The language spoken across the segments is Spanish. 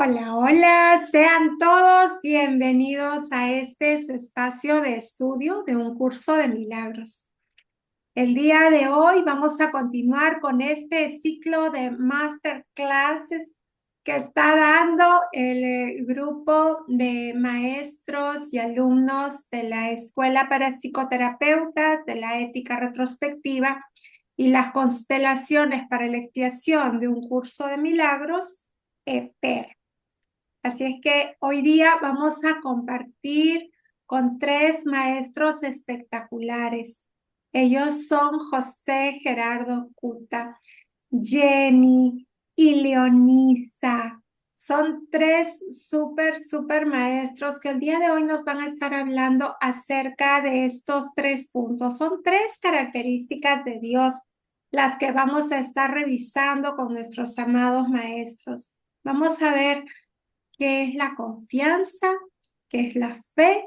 Hola, hola, sean todos bienvenidos a este su espacio de estudio de un curso de milagros. El día de hoy vamos a continuar con este ciclo de masterclasses que está dando el grupo de maestros y alumnos de la Escuela para Psicoterapeutas de la Ética Retrospectiva y las constelaciones para la expiación de un curso de milagros, EPER. Así es que hoy día vamos a compartir con tres maestros espectaculares. Ellos son José Gerardo Cuta, Jenny y Leonisa. Son tres súper maestros que el día de hoy nos van a estar hablando acerca de estos tres puntos. Son tres características de Dios las que vamos a estar revisando con nuestros amados maestros. Vamos a ver qué es la confianza, qué es la fe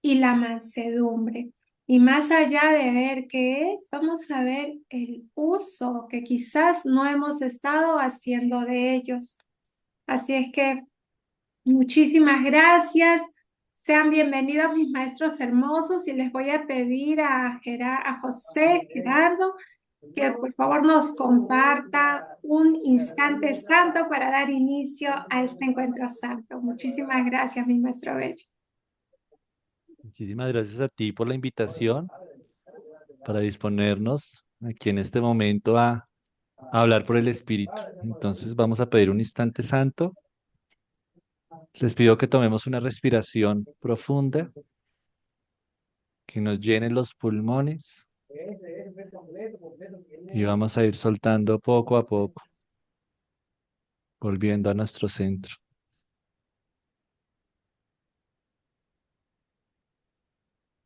y la mansedumbre. Y más allá de ver qué es, vamos a ver el uso que quizás no hemos estado haciendo de ellos. Así es que muchísimas gracias. Sean bienvenidos mis maestros hermosos y les voy a pedir a José Gerardo que por favor nos comparta un instante santo para dar inicio a este encuentro santo. Muchísimas gracias, mi maestro bello. Muchísimas gracias a ti por la invitación para disponernos aquí en este momento a hablar por el Espíritu. Entonces vamos a pedir un instante santo. Les pido que tomemos una respiración profunda, que nos llene los pulmones y vamos a ir soltando poco a poco, volviendo a nuestro centro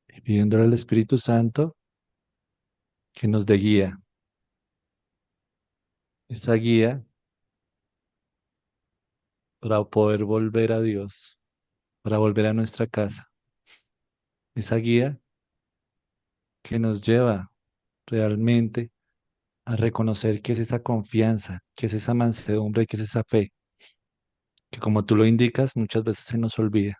y pidiéndole al Espíritu Santo que nos dé guía. Esa guía para poder volver a Dios, para volver a nuestra casa. Esa guía que nos lleva realmente a reconocer qué es esa confianza, qué es esa mansedumbre, qué es esa fe, que como tú lo indicas, muchas veces se nos olvida.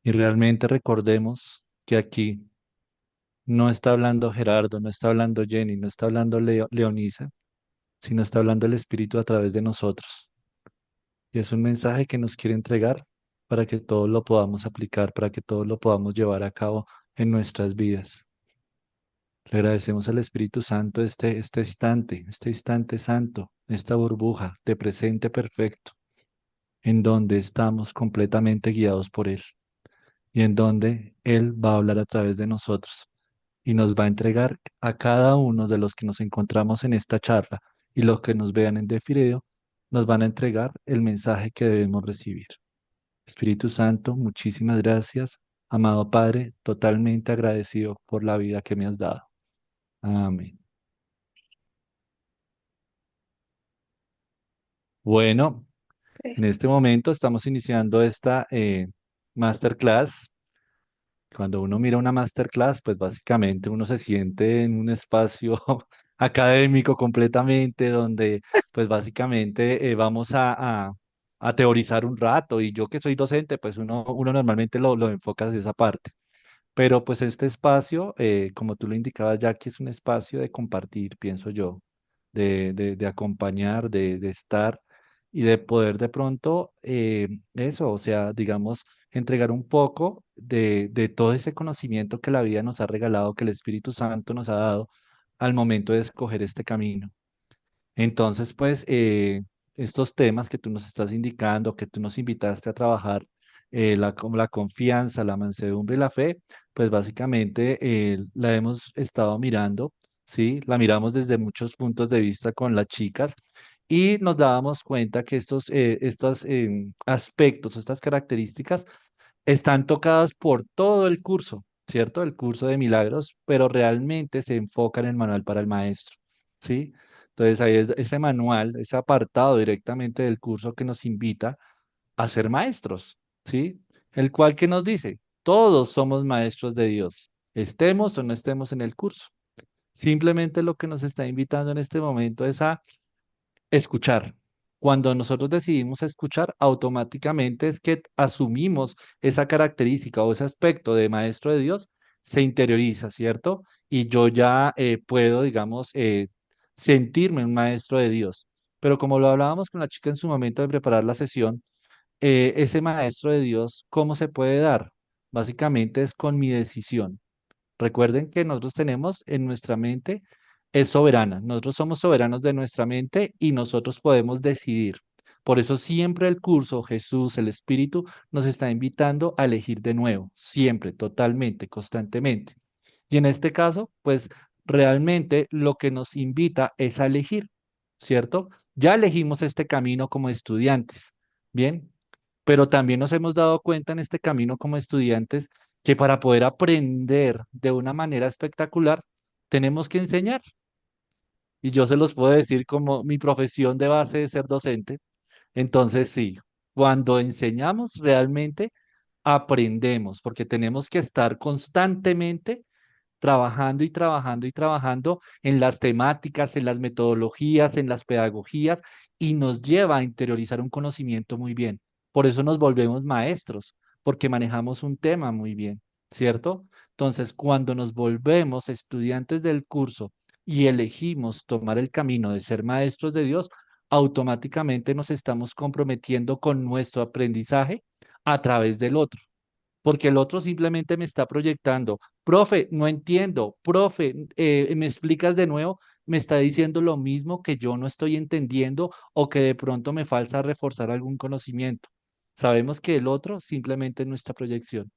Y realmente recordemos que aquí no está hablando Gerardo, no está hablando Jenny, no está hablando Leonisa, sino está hablando el Espíritu a través de nosotros. Y es un mensaje que nos quiere entregar para que todos lo podamos aplicar, para que todos lo podamos llevar a cabo en nuestras vidas. Le agradecemos al Espíritu Santo este instante santo, esta burbuja de presente perfecto, en donde estamos completamente guiados por Él y en donde Él va a hablar a través de nosotros y nos va a entregar a cada uno de los que nos encontramos en esta charla y los que nos vean en Defireo, nos van a entregar el mensaje que debemos recibir. Espíritu Santo, muchísimas gracias. Amado Padre, totalmente agradecido por la vida que me has dado. Amén. Bueno, en este momento estamos iniciando esta masterclass. Cuando uno mira una masterclass, pues básicamente uno se siente en un espacio académico completamente, donde pues básicamente vamos a teorizar un rato. Y yo que soy docente, pues uno normalmente lo enfoca hacia esa parte. Pero pues este espacio, como tú lo indicabas, ya que es un espacio de compartir, pienso yo, de acompañar, de estar y de poder de pronto eso, o sea, digamos, entregar un poco de todo ese conocimiento que la vida nos ha regalado, que el Espíritu Santo nos ha dado al momento de escoger este camino. Entonces, pues, estos temas que tú nos estás indicando, que tú nos invitaste a trabajar, como la confianza, la mansedumbre y la fe, pues básicamente la hemos estado mirando, ¿sí? La miramos desde muchos puntos de vista con las chicas y nos dábamos cuenta que estos aspectos, estas características están tocadas por todo el curso, ¿cierto? El curso de milagros, pero realmente se enfoca en el manual para el maestro, ¿sí? Entonces ahí es ese manual, ese apartado directamente del curso que nos invita a ser maestros, ¿sí? El cual que nos dice, todos somos maestros de Dios, estemos o no estemos en el curso. Simplemente lo que nos está invitando en este momento es a escuchar, Cuando nosotros decidimos escuchar, automáticamente es que asumimos esa característica o ese aspecto de maestro de Dios, se interioriza, ¿cierto? Y yo ya puedo, digamos, sentirme un maestro de Dios. Pero como lo hablábamos con la chica en su momento de preparar la sesión, ese maestro de Dios, ¿cómo se puede dar? Básicamente es con mi decisión. Recuerden que nosotros tenemos en nuestra mente, es soberana. Nosotros somos soberanos de nuestra mente y nosotros podemos decidir. Por eso siempre el curso, Jesús, el Espíritu, nos está invitando a elegir de nuevo, siempre, totalmente, constantemente. Y en este caso, pues realmente lo que nos invita es a elegir, ¿cierto? Ya elegimos este camino como estudiantes, ¿bien? Pero también nos hemos dado cuenta en este camino como estudiantes que para poder aprender de una manera espectacular, tenemos que enseñar. Y yo se los puedo decir como mi profesión de base es ser docente. Entonces, sí, cuando enseñamos realmente aprendemos, porque tenemos que estar constantemente trabajando y trabajando y trabajando en las temáticas, en las metodologías, en las pedagogías, y nos lleva a interiorizar un conocimiento muy bien. Por eso nos volvemos maestros, porque manejamos un tema muy bien, ¿cierto? Entonces, cuando nos volvemos estudiantes del curso y elegimos tomar el camino de ser maestros de Dios, automáticamente nos estamos comprometiendo con nuestro aprendizaje a través del otro, porque el otro simplemente me está proyectando, profe, no entiendo, profe, me explicas de nuevo, me está diciendo lo mismo que yo no estoy entendiendo o que de pronto me falta reforzar algún conocimiento. Sabemos que el otro simplemente es nuestra proyección.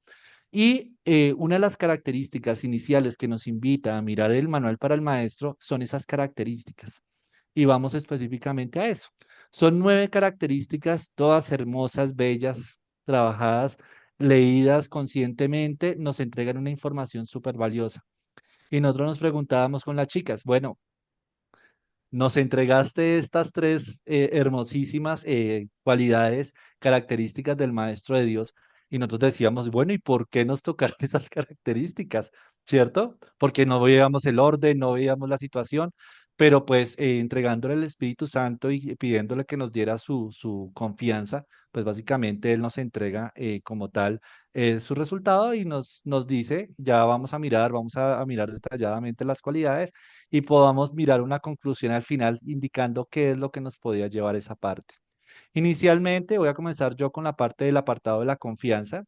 Y una de las características iniciales que nos invita a mirar el manual para el maestro son esas características. Y vamos específicamente a eso. Son 9 características, todas hermosas, bellas, trabajadas, leídas conscientemente, nos entregan una información súper valiosa. Y nosotros nos preguntábamos con las chicas, bueno, nos entregaste estas tres hermosísimas cualidades, características del Maestro de Dios, y nosotros decíamos, bueno, ¿y por qué nos tocaron esas características? ¿Cierto? Porque no veíamos el orden, no veíamos la situación, pero pues entregándole el Espíritu Santo y pidiéndole que nos diera su confianza, pues básicamente Él nos entrega como tal su resultado y nos dice, ya vamos a mirar, vamos a mirar detalladamente las cualidades y podamos mirar una conclusión al final indicando qué es lo que nos podía llevar esa parte. Inicialmente voy a comenzar yo con la parte del apartado de la confianza.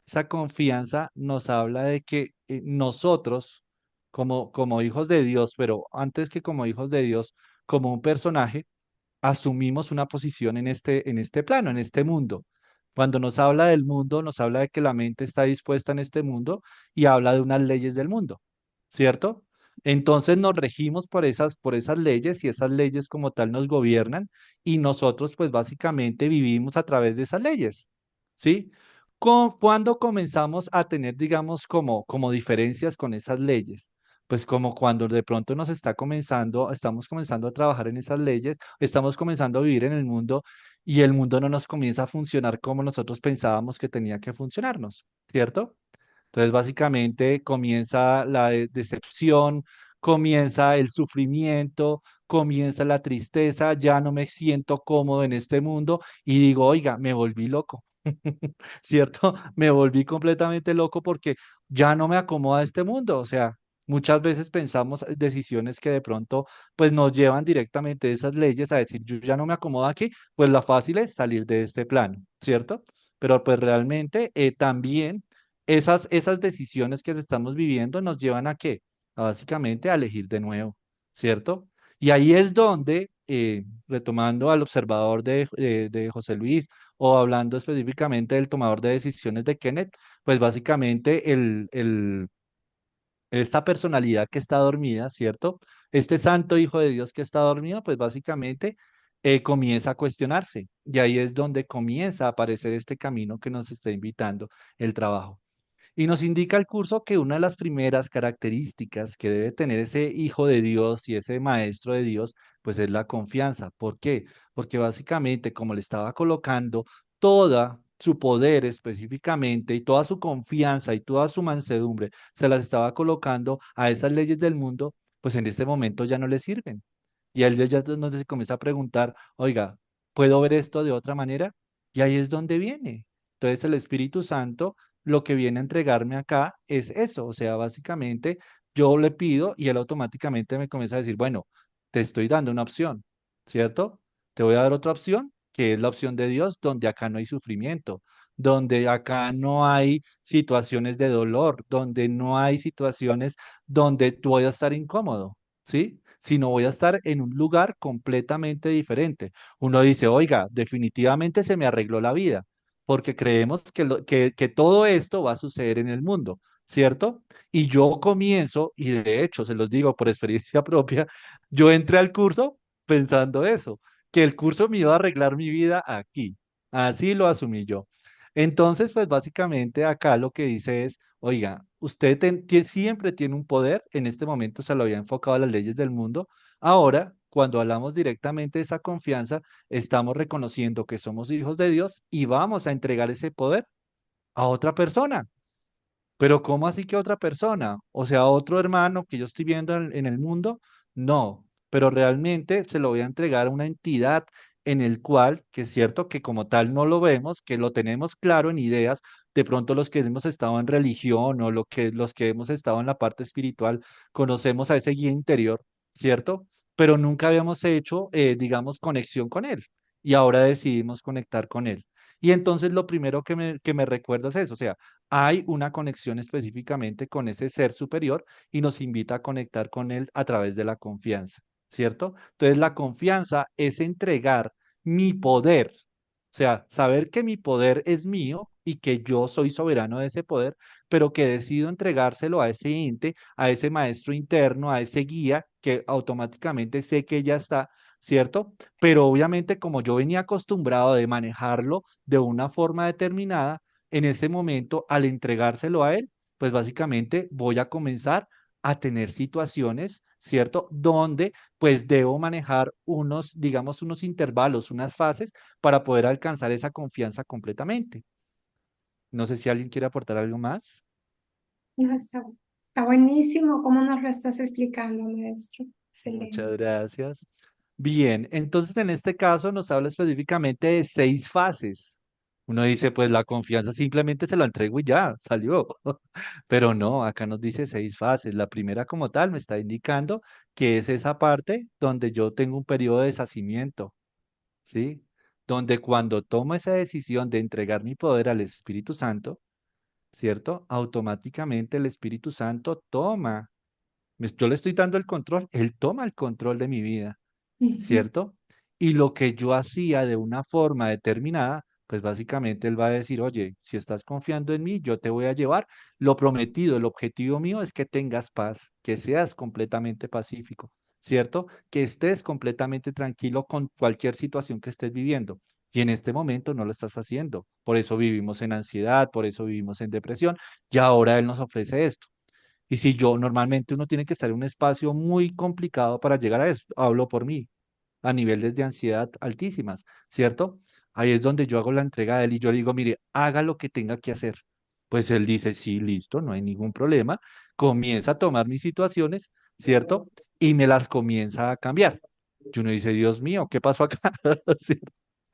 Esa confianza nos habla de que nosotros, como hijos de Dios, pero antes que como hijos de Dios, como un personaje, asumimos una posición en este plano, en este mundo. Cuando nos habla del mundo, nos habla de que la mente está dispuesta en este mundo y habla de unas leyes del mundo, ¿cierto? Entonces nos regimos por esas leyes y esas leyes como tal nos gobiernan y nosotros pues básicamente vivimos a través de esas leyes, ¿sí? Cuando comenzamos a tener, digamos, como diferencias con esas leyes, pues como cuando de pronto estamos comenzando a trabajar en esas leyes, estamos comenzando a vivir en el mundo y el mundo no nos comienza a funcionar como nosotros pensábamos que tenía que funcionarnos, ¿cierto? Entonces, básicamente comienza la decepción, comienza el sufrimiento, comienza la tristeza, ya no me siento cómodo en este mundo y digo, oiga, me volví loco, ¿cierto? Me volví completamente loco porque ya no me acomoda este mundo, o sea, muchas veces pensamos decisiones que de pronto pues nos llevan directamente de esas leyes a decir, yo ya no me acomodo aquí, pues la fácil es salir de este plano, ¿cierto? Pero pues realmente también esas decisiones que estamos viviendo nos llevan a qué? Básicamente a elegir de nuevo, ¿cierto? Y ahí es donde, retomando al observador de José Luis o hablando específicamente del tomador de decisiones de Kenneth, pues básicamente esta personalidad que está dormida, ¿cierto? Este santo hijo de Dios que está dormido, pues básicamente comienza a cuestionarse. Y ahí es donde comienza a aparecer este camino que nos está invitando el trabajo. Y nos indica el curso que una de las primeras características que debe tener ese hijo de Dios y ese maestro de Dios, pues es la confianza. ¿Por qué? Porque básicamente, como le estaba colocando toda su poder específicamente y toda su confianza y toda su mansedumbre, se las estaba colocando a esas leyes del mundo, pues en este momento ya no le sirven. Y él ya entonces se comienza a preguntar, oiga, puedo ver esto de otra manera y ahí es donde viene. Entonces el Espíritu Santo lo que viene a entregarme acá es eso, o sea, básicamente yo le pido y él automáticamente me comienza a decir, bueno, te estoy dando una opción, ¿cierto? Te voy a dar otra opción, que es la opción de Dios, donde acá no hay sufrimiento, donde acá no hay situaciones de dolor, donde no hay situaciones donde tú voy a estar incómodo, ¿sí? Sino voy a estar en un lugar completamente diferente. Uno dice, oiga, definitivamente se me arregló la vida, porque creemos que todo esto va a suceder en el mundo, ¿cierto? Y yo comienzo, y de hecho, se los digo por experiencia propia, yo entré al curso pensando eso, que el curso me iba a arreglar mi vida aquí. Así lo asumí yo. Entonces, pues básicamente acá lo que dice es, oiga, usted siempre tiene un poder, en este momento se lo había enfocado a las leyes del mundo, ahora, cuando hablamos directamente de esa confianza, estamos reconociendo que somos hijos de Dios y vamos a entregar ese poder a otra persona. Pero ¿cómo así que otra persona? O sea, otro hermano que yo estoy viendo en el mundo, no, pero realmente se lo voy a entregar a una entidad en el cual, que es cierto que como tal no lo vemos, que lo tenemos claro en ideas, de pronto los que hemos estado en religión o los que hemos estado en la parte espiritual, conocemos a ese guía interior, ¿cierto? Pero nunca habíamos hecho, digamos, conexión con él y ahora decidimos conectar con él. Y entonces lo primero que me recuerda es eso, o sea, hay una conexión específicamente con ese ser superior y nos invita a conectar con él a través de la confianza, ¿cierto? Entonces la confianza es entregar mi poder, o sea, saber que mi poder es mío y que yo soy soberano de ese poder, pero que decido entregárselo a ese ente, a ese maestro interno, a ese guía que automáticamente sé que ya está, ¿cierto? Pero obviamente como yo venía acostumbrado de manejarlo de una forma determinada, en ese momento, al entregárselo a él, pues básicamente voy a comenzar a tener situaciones, ¿cierto? Donde pues debo manejar unos, digamos, unos intervalos, unas fases para poder alcanzar esa confianza completamente. No sé si alguien quiere aportar algo más. No, está buenísimo cómo nos lo estás explicando, maestro. Muchas Excelente. gracias. Bien, entonces en este caso nos habla específicamente de 6 fases. Uno dice, pues la confianza simplemente se la entrego y ya, salió. Pero no, acá nos dice 6 fases. La primera como tal me está indicando que es esa parte donde yo tengo un periodo de deshacimiento, ¿sí? Donde cuando tomo esa decisión de entregar mi poder al Espíritu Santo, ¿cierto? Automáticamente el Espíritu Santo toma, yo le estoy dando el control, él toma el control de mi vida. Ujú. ¿Cierto? Y lo que yo hacía de una forma determinada, pues básicamente él va a decir, oye, si estás confiando en mí, yo te voy a llevar. Lo prometido, el objetivo mío es que tengas paz, que seas completamente pacífico, ¿cierto? Que estés completamente tranquilo con cualquier situación que estés viviendo. Y en este momento no lo estás haciendo. Por eso vivimos en ansiedad, por eso vivimos en depresión. Y ahora él nos ofrece esto. Y si yo normalmente uno tiene que estar en un espacio muy complicado para llegar a eso, hablo por mí a niveles de ansiedad altísimas, ¿cierto? Ahí es donde yo hago la entrega de él y yo le digo, mire, haga lo que tenga que hacer. Pues él dice, sí, listo, no hay ningún problema. Comienza a tomar mis situaciones, ¿cierto? Y me las comienza a cambiar. Y uno dice, Dios mío, ¿qué pasó acá? ¿Cierto?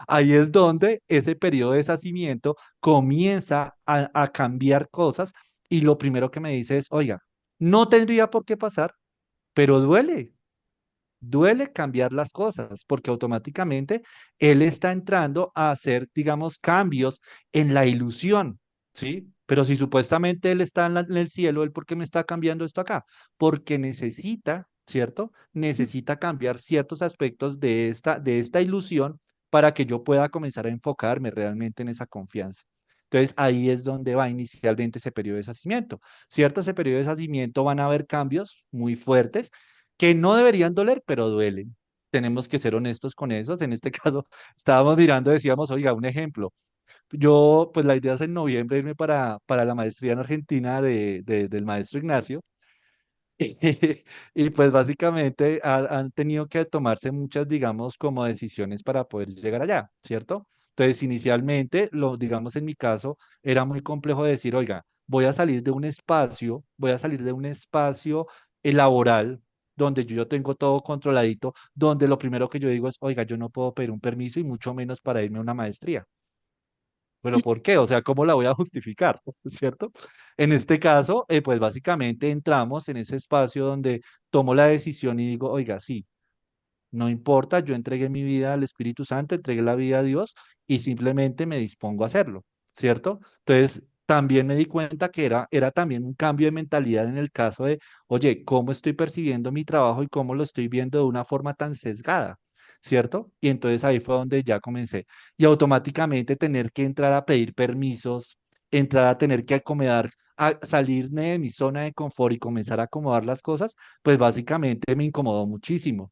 Ahí es donde ese periodo de deshacimiento comienza a cambiar cosas y lo primero que me dice es, oiga, no tendría por qué pasar, pero duele. Duele cambiar las cosas porque automáticamente él está entrando a hacer, digamos, cambios en la ilusión, ¿sí? Pero si supuestamente él está en el cielo, ¿él por qué me está cambiando esto acá? Porque necesita, ¿cierto? Necesita cambiar ciertos aspectos de esta ilusión para que yo pueda comenzar a enfocarme realmente en esa confianza. Entonces ahí es donde va inicialmente ese periodo de deshacimiento, ¿cierto? Ese periodo de deshacimiento van a haber cambios muy fuertes que no deberían doler, pero duelen. Tenemos que ser honestos con esos. En este caso, estábamos mirando, decíamos, oiga, un ejemplo. Yo, pues la idea es en noviembre irme para la maestría en Argentina del maestro Ignacio. Y pues básicamente han tenido que tomarse muchas, digamos, como decisiones para poder llegar allá, ¿cierto? Entonces, inicialmente, digamos, en mi caso, era muy complejo decir, oiga, voy a salir de un espacio, voy a salir de un espacio laboral, donde yo tengo todo controladito, donde lo primero que yo digo es, oiga, yo no puedo pedir un permiso y mucho menos para irme a una maestría. ¿Pero por qué? O sea, ¿cómo la voy a justificar? ¿Cierto? En este caso, pues básicamente entramos en ese espacio donde tomo la decisión y digo, oiga, sí, no importa, yo entregué mi vida al Espíritu Santo, entregué la vida a Dios y simplemente me dispongo a hacerlo, ¿cierto? Entonces, también me di cuenta que era también un cambio de mentalidad en el caso de, oye, ¿cómo estoy percibiendo mi trabajo y cómo lo estoy viendo de una forma tan sesgada? ¿Cierto? Y entonces ahí fue donde ya comencé. Y automáticamente tener que entrar a pedir permisos, entrar a tener que acomodar, a salirme de mi zona de confort y comenzar a acomodar las cosas, pues básicamente me incomodó muchísimo.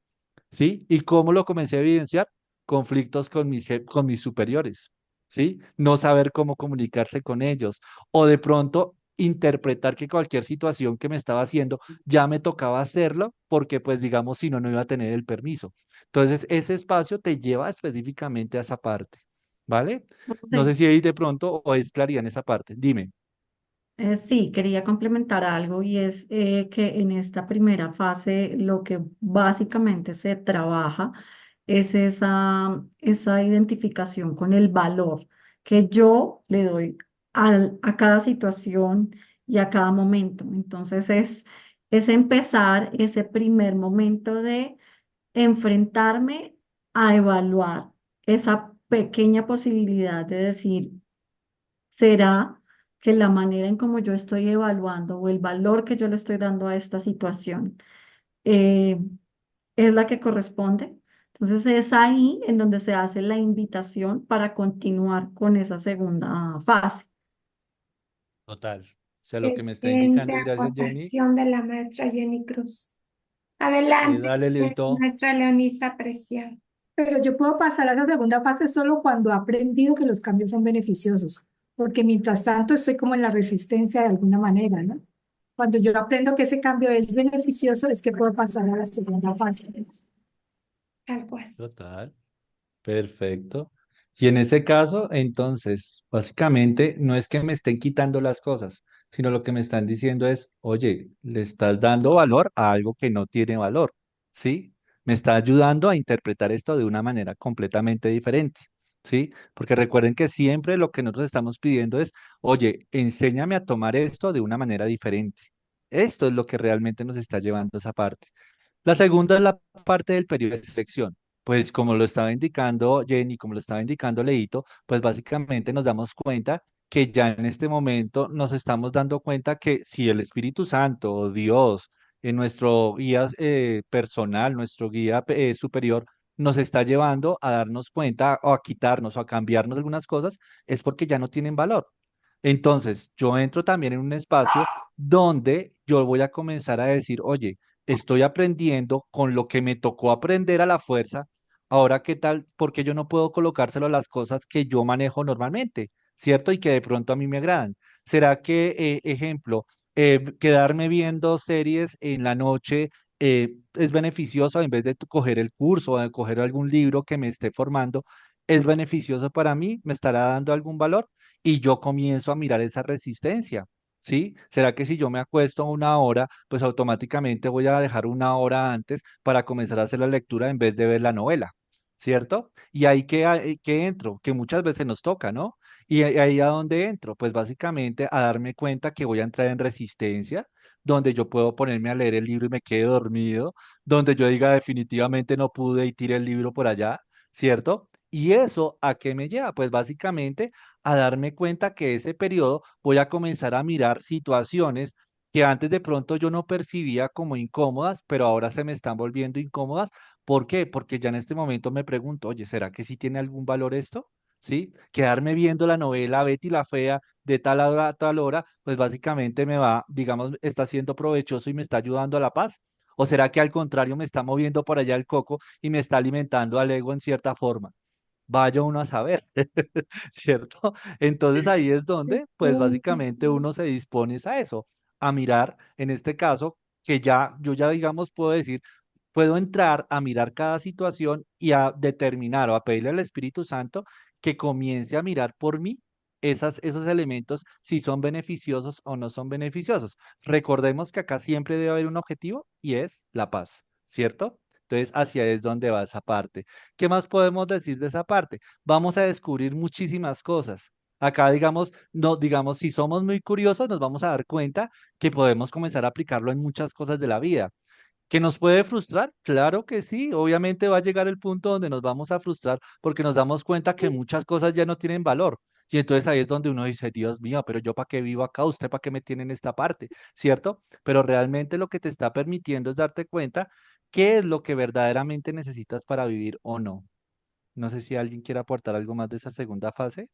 ¿Sí? ¿Y cómo lo comencé a evidenciar? Conflictos con con mis superiores, ¿sí? No saber cómo comunicarse con ellos o de pronto interpretar que cualquier situación que me estaba haciendo ya me tocaba hacerlo porque pues digamos si no, no iba a tener el permiso. Entonces ese espacio te lleva específicamente a esa parte, ¿vale? No sé José, si ahí de pronto o es claridad en esa parte. Dime. sí, quería complementar algo y es que en esta primera fase lo que básicamente se trabaja es esa identificación con el valor que yo le doy a cada situación y a cada momento. Entonces es empezar ese primer momento de enfrentarme a evaluar esa pequeña posibilidad de decir, ¿será que la manera en cómo yo estoy evaluando o el valor que yo le estoy dando a esta situación eh, es la que corresponde? Entonces es ahí en donde se hace la invitación para continuar con esa segunda fase. Total. O sea, lo que me está Excelente indicando, y gracias Jenny, aportación de la maestra Jenny Cruz. Adelante, dale, Leito. maestra Leonisa Preciado. Pero yo puedo pasar a la segunda fase solo cuando he aprendido que los cambios son beneficiosos, porque mientras tanto estoy como en la resistencia de alguna manera, ¿no? Cuando yo aprendo que ese cambio es beneficioso, es que puedo pasar a la segunda fase. Tal cual. Total. Perfecto. Y en ese caso, entonces, básicamente no es que me estén quitando las cosas, sino lo que me están diciendo es, oye, le estás dando valor a algo que no tiene valor, ¿sí? Me está ayudando a interpretar esto de una manera completamente diferente, ¿sí? Porque recuerden que siempre lo que nosotros estamos pidiendo es, oye, enséñame a tomar esto de una manera diferente. Esto es lo que realmente nos está llevando a esa parte. La segunda es la parte del periodo de selección. Pues como lo estaba indicando Jenny, como lo estaba indicando Leito, pues básicamente nos damos cuenta que ya en este momento nos estamos dando cuenta que si el Espíritu Santo o Dios, en nuestro guía personal, nuestro guía superior, nos está llevando a darnos cuenta o a quitarnos o a cambiarnos algunas cosas, es porque ya no tienen valor. Entonces, yo entro también en un espacio donde yo voy a comenzar a decir, oye, estoy aprendiendo con lo que me tocó aprender a la fuerza. Ahora, ¿qué tal? Porque yo no puedo colocárselo a las cosas que yo manejo normalmente, ¿cierto? Y que de pronto a mí me agradan. ¿Será que, ejemplo, quedarme viendo series en la noche es beneficioso en vez de coger el curso o de coger algún libro que me esté formando? ¿Es beneficioso para mí? ¿Me estará dando algún valor? Y yo comienzo a mirar esa resistencia. ¿Sí? ¿Será que si yo me acuesto una hora, pues automáticamente voy a dejar una hora antes para comenzar a hacer la lectura en vez de ver la novela? ¿Cierto? Y ahí que entro, que muchas veces nos toca, ¿no? Y ahí a dónde entro, pues básicamente a darme cuenta que voy a entrar en resistencia, donde yo puedo ponerme a leer el libro y me quede dormido, donde yo diga definitivamente no pude y tire el libro por allá, ¿cierto? ¿Y eso a qué me lleva? Pues básicamente a darme cuenta que ese periodo voy a comenzar a mirar situaciones que antes de pronto yo no percibía como incómodas, pero ahora se me están volviendo incómodas. ¿Por qué? Porque ya en este momento me pregunto, oye, ¿será que sí tiene algún valor esto? ¿Sí? Quedarme viendo la novela Betty la Fea de tal hora a tal hora, pues básicamente me va, digamos, está siendo provechoso y me está ayudando a la paz. ¿O será que al contrario me está moviendo por allá el coco y me está alimentando al ego en cierta forma? Vaya uno a saber, ¿cierto? Entonces ahí es donde, pues básicamente uno se dispone a eso, a mirar, en este caso, que ya, yo ya digamos, puedo decir, puedo entrar a mirar cada situación y a determinar o a pedirle al Espíritu Santo que comience a mirar por mí, esos elementos si son beneficiosos o no son beneficiosos. Recordemos que acá siempre debe haber un objetivo y es la paz, ¿cierto? Entonces, hacia ahí es donde va esa parte. ¿Qué más podemos decir de esa parte? Vamos a descubrir muchísimas cosas. Acá, digamos, no, digamos, si somos muy curiosos, nos vamos a dar cuenta que podemos comenzar a aplicarlo en muchas cosas de la vida. ¿Que nos puede frustrar? Claro que sí. Obviamente va a llegar el punto donde nos vamos a frustrar porque nos damos cuenta que muchas cosas ya no tienen valor. Y entonces ahí es donde uno dice, Dios mío, pero yo para qué vivo acá, usted para qué me tiene en esta parte, ¿cierto? Pero realmente lo que te está permitiendo es darte cuenta qué es lo que verdaderamente necesitas para vivir o no. No sé si alguien quiere aportar algo más de esa segunda fase.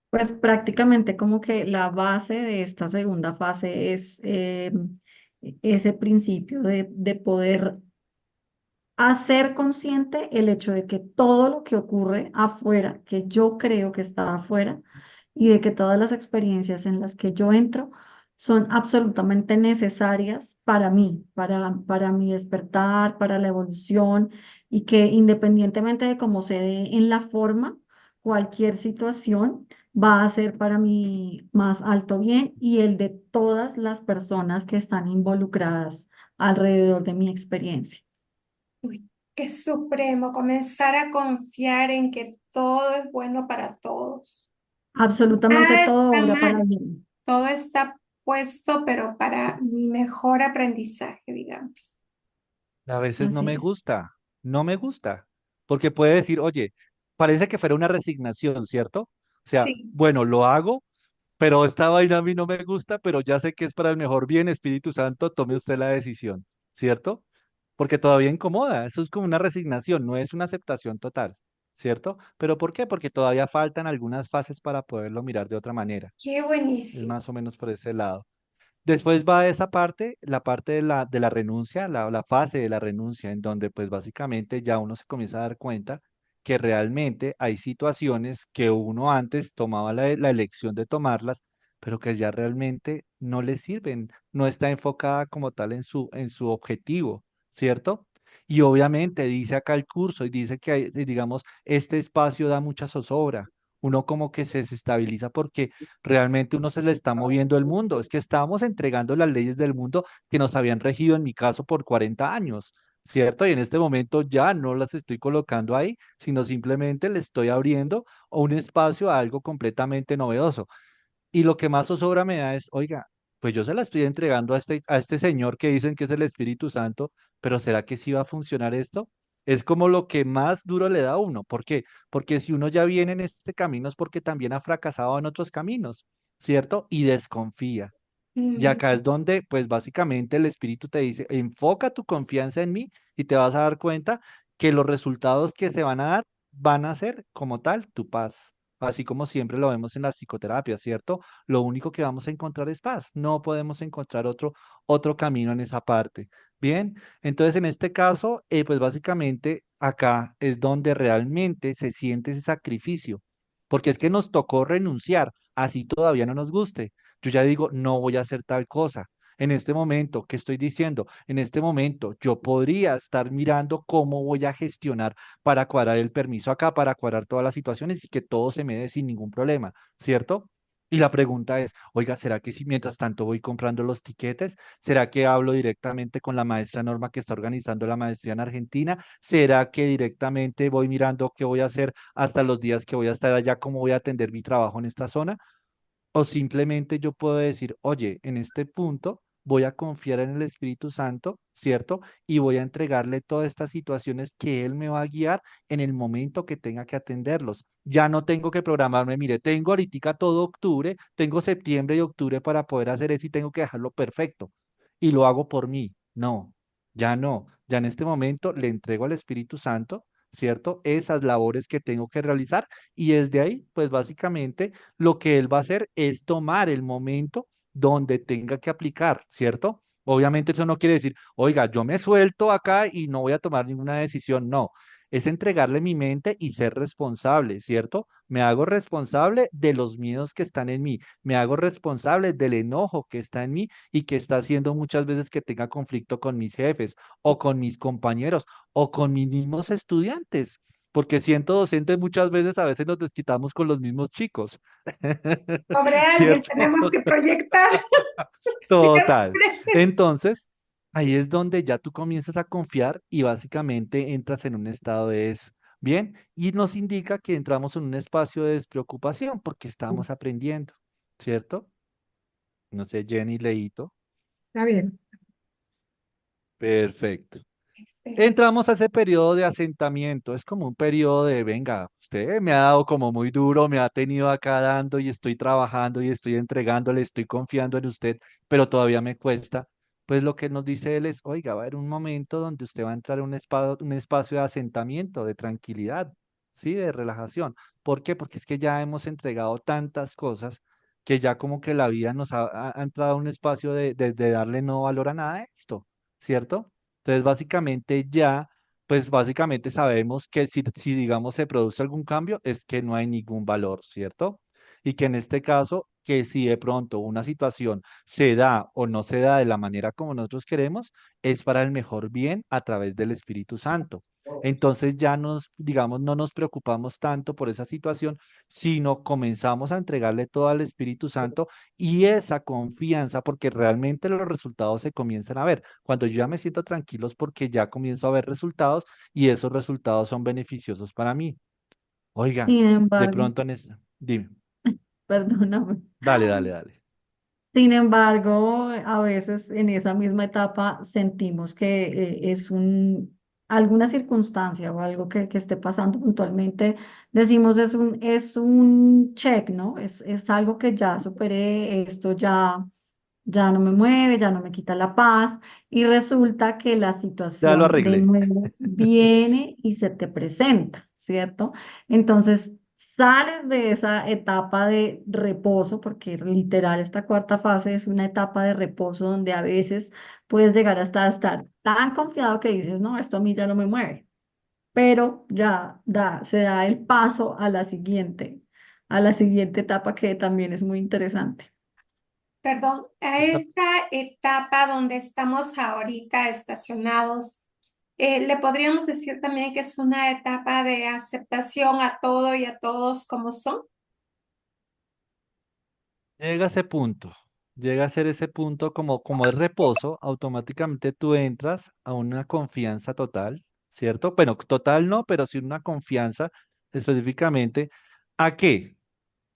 Pues prácticamente como que la base de esta segunda fase es ese principio de poder hacer consciente el hecho de que todo lo que ocurre afuera, que yo creo que está afuera, y de que todas las experiencias en las que yo entro son absolutamente necesarias para mí, para mi despertar, para la evolución, y que independientemente de cómo se dé en la forma, cualquier situación va a ser para mi más alto bien y el de todas las personas que están involucradas alrededor de mi experiencia. Uy, qué supremo, comenzar a confiar en que todo es bueno para todos. Absolutamente Nada todo está obra para mal, bien. todo está puesto, pero para mi mejor aprendizaje, digamos. A veces no Así me es. gusta, no me gusta, porque puede decir, oye, parece que fuera una resignación, ¿cierto? O sea, Sí. bueno, lo hago, pero esta vaina a mí no me gusta, pero ya sé que es para el mejor bien, Espíritu Santo, tome usted la decisión, ¿cierto? Porque todavía incomoda, eso es como una resignación, no es una aceptación total, ¿cierto? ¿Pero por qué? Porque todavía faltan algunas fases para poderlo mirar de otra manera, Qué es buenísimo. más o menos por ese lado. Después va esa parte, la parte de la renuncia, la fase de la renuncia, en donde pues básicamente ya uno se comienza a dar cuenta que realmente hay situaciones que uno antes tomaba la elección de tomarlas, pero que ya realmente no le sirven, no está enfocada como tal en su objetivo, ¿cierto? Y obviamente dice acá el curso y dice que, digamos, este espacio da mucha zozobra. Uno como que se desestabiliza porque realmente uno se le está moviendo el mundo. Es que estábamos entregando las leyes del mundo que nos habían regido, en mi caso, por 40 años, ¿cierto? Y en este momento ya no las estoy colocando ahí, sino simplemente le estoy abriendo un espacio a algo completamente novedoso. Y lo que más zozobra me da es, oiga, pues yo se la estoy entregando a este señor que dicen que es el Espíritu Santo, pero ¿será que sí va a funcionar esto? Es como lo que más duro le da a uno. ¿Por qué? Porque si uno ya viene en este camino es porque también ha fracasado en otros caminos, ¿cierto? Y desconfía. Y Mm, acá es donde, pues básicamente el Espíritu te dice, enfoca tu confianza en mí y te vas a dar cuenta que los resultados que se van a dar van a ser como tal tu paz. Así como siempre lo vemos en la psicoterapia, ¿cierto? Lo único que vamos a encontrar es paz. No podemos encontrar otro camino en esa parte. Bien, entonces en este caso, pues básicamente acá es donde realmente se siente ese sacrificio, porque es que nos tocó renunciar, así todavía no nos guste. Yo ya digo, no voy a hacer tal cosa. En este momento, ¿qué estoy diciendo? En este momento, yo podría estar mirando cómo voy a gestionar para cuadrar el permiso acá, para cuadrar todas las situaciones y que todo se me dé sin ningún problema, ¿cierto? Y la pregunta es, oiga, ¿será que si mientras tanto voy comprando los tiquetes? ¿Será que hablo directamente con la maestra Norma que está organizando la maestría en Argentina? ¿Será que directamente voy mirando qué voy a hacer hasta los días que voy a estar allá, cómo voy a atender mi trabajo en esta zona? O simplemente yo puedo decir, oye, en este punto voy a confiar en el Espíritu Santo, ¿cierto? Y voy a entregarle todas estas situaciones que Él me va a guiar en el momento que tenga que atenderlos. Ya no tengo que programarme, mire, tengo ahorita todo octubre, tengo septiembre y octubre para poder hacer eso y tengo que dejarlo perfecto. Y lo hago por mí. No, ya no. Ya en este momento le entrego al Espíritu Santo, ¿cierto? Esas labores que tengo que realizar y desde ahí, pues básicamente lo que él va a hacer es tomar el momento donde tenga que aplicar, ¿cierto? Obviamente eso no quiere decir, oiga, yo me suelto acá y no voy a tomar ninguna decisión, no. Es entregarle mi mente y ser responsable, ¿cierto? Me hago responsable de los miedos que están en mí, me hago responsable del enojo que está en mí y que está haciendo muchas veces que tenga conflicto con mis jefes o con mis compañeros o con mis mismos estudiantes. porque siendo docentes muchas veces a veces nos desquitamos con los mismos chicos, Sobre alguien ¿cierto? tenemos que proyectar Total. siempre. Entonces, ahí es donde ya tú comienzas a confiar y básicamente entras en un estado de eso. Bien, y nos indica que entramos en un espacio de despreocupación porque estamos aprendiendo, ¿cierto? No sé, Jenny, Leito. Está bien. Perfecto. Entramos a ese periodo de asentamiento. Es como un periodo de, venga, usted me ha dado como muy duro, me ha tenido acá dando y estoy trabajando y estoy entregándole, estoy confiando en usted, pero todavía me cuesta. Pues lo que nos dice él es, oiga, va a haber un momento donde usted va a entrar en un espacio de asentamiento, de tranquilidad, ¿sí? De relajación. ¿Por qué? Porque es que ya hemos entregado tantas cosas que ya como que la vida nos ha entrado a un espacio de darle no valor a nada de esto, ¿cierto? Entonces, básicamente ya, pues básicamente sabemos que si digamos se produce algún cambio, es que no hay ningún valor, ¿cierto? Y que en este caso, que si de pronto una situación se da o no se da de la manera como nosotros queremos, es para el mejor bien a través del Espíritu Santo. Entonces ya nos, digamos, no nos preocupamos tanto por esa situación, sino comenzamos a entregarle todo al Espíritu Santo y esa confianza, porque realmente los resultados se comienzan a ver. Cuando yo ya me siento tranquilo es porque ya comienzo a ver resultados y esos resultados son beneficiosos para mí. Oiga, Sin de embargo, pronto en esta, dime, perdóname. dale, dale, dale. Sin embargo, a veces en esa misma etapa sentimos que alguna circunstancia o algo que esté pasando puntualmente, decimos es un check, ¿no? Es algo que ya superé, esto ya no me mueve, ya no me quita la paz, y resulta que la Ya lo situación de arreglé. nuevo viene y se te presenta, ¿cierto? Entonces, sales de esa etapa de reposo, porque literal esta cuarta fase es una etapa de reposo donde a veces puedes llegar a estar tan confiado que dices, no, esto a mí ya no me mueve, pero se da el paso a la siguiente etapa que también es muy interesante. Perdón, a Esa esta etapa donde estamos ahorita estacionados, le podríamos decir también que es una etapa de aceptación a todo y a todos como son. llega a ese punto, llega a ser ese punto como es reposo, automáticamente tú entras a una confianza total, ¿cierto? Bueno, total no, pero sí una confianza específicamente. ¿A qué?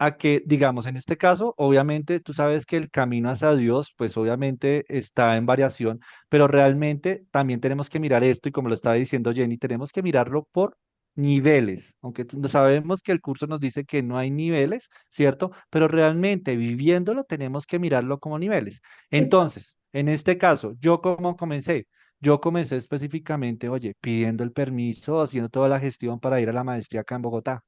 A que, digamos, en este caso, obviamente tú sabes que el camino hacia Dios, pues obviamente está en variación, pero realmente también tenemos que mirar esto y como lo estaba diciendo Jenny, tenemos que mirarlo por niveles, aunque sabemos que el curso nos dice que no hay niveles, ¿cierto? Pero realmente viviéndolo tenemos que mirarlo como niveles. Entonces, en este caso, ¿yo cómo comencé? Yo comencé específicamente, oye, pidiendo el permiso, haciendo toda la gestión para ir a la maestría acá en Bogotá.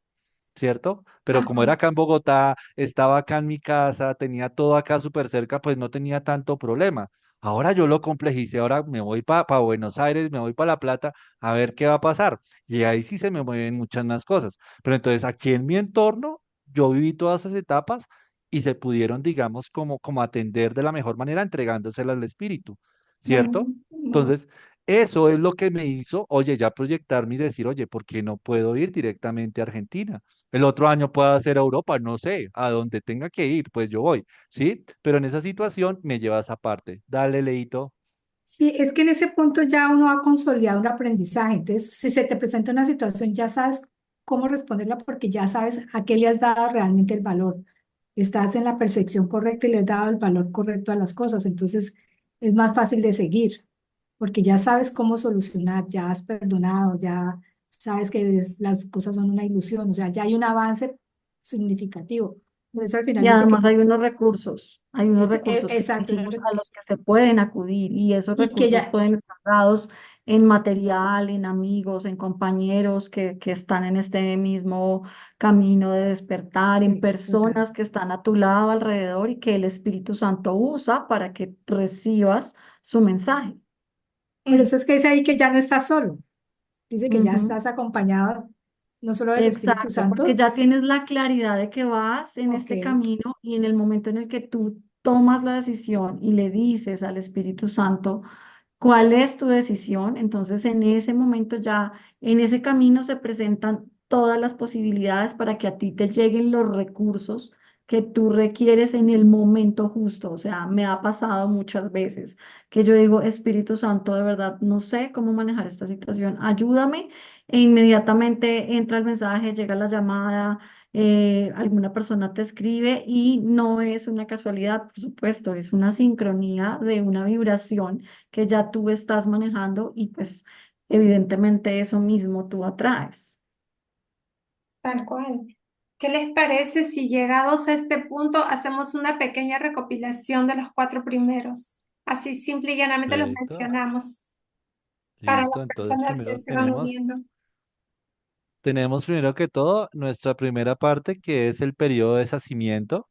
¿Cierto? Pero como Ajá. era acá en Bogotá, estaba acá en mi casa, tenía todo acá súper cerca, pues no tenía tanto problema. Ahora yo lo complejicé, ahora me voy para Buenos Aires, me voy para La Plata, a ver qué va a pasar. Y ahí sí se me mueven muchas más cosas. Pero entonces aquí en mi entorno, yo viví todas esas etapas y se pudieron, digamos, como atender de la mejor manera, entregándoselas al espíritu, ¿cierto? Buenísimo. Entonces, eso es lo que me hizo, oye, ya proyectarme y decir, oye, ¿por qué no puedo ir directamente a Argentina? El otro año puedo hacer Europa, no sé, a donde tenga que ir, pues yo voy, ¿sí? Pero en esa situación me lleva a esa parte. Dale, Leito. Sí, es que en ese punto ya uno ha consolidado un aprendizaje. Entonces, si se te presenta una situación, ya sabes cómo responderla porque ya sabes a qué le has dado realmente el valor. Estás en la percepción correcta y le has dado el valor correcto a las cosas. Entonces, es más fácil de seguir porque ya sabes cómo solucionar, ya has perdonado, ya sabes que las cosas son una ilusión. O sea, ya hay un avance significativo. Por eso al final Y dice que además hay unos recursos exacto, físicos a los que se pueden acudir y esos y que recursos ya, pueden estar dados en material, en amigos, en compañeros que están en este mismo camino de despertar, en sí, total. personas que están a tu lado alrededor y que el Espíritu Santo usa para que recibas su mensaje. Por eso es que dice ahí que ya no estás solo. Dice que ya Ujú. estás acompañado no solo del Espíritu Exacto, porque Santo, ya tienes la claridad de que vas en ok, este camino y en el momento en el que tú tomas la decisión y le dices al Espíritu Santo, ¿Cuál es tu decisión? Entonces, en ese momento ya, en ese camino se presentan todas las posibilidades para que a ti te lleguen los recursos que tú requieres en el momento justo. O sea, me ha pasado muchas veces que yo digo, Espíritu Santo, de verdad, no sé cómo manejar esta situación, ayúdame. E inmediatamente entra el mensaje, llega la llamada, alguna persona te escribe y no es una casualidad, por supuesto, es una sincronía de una vibración que ya tú estás manejando y pues evidentemente eso mismo tú atraes. Tal cual. ¿Qué les parece si llegados a este punto hacemos una pequeña recopilación de los cuatro primeros? Así simple y llanamente los Perfecto. mencionamos para Listo. las Entonces personas que primero se van tenemos, uniendo. tenemos primero que todo nuestra primera parte que es el periodo de deshacimiento,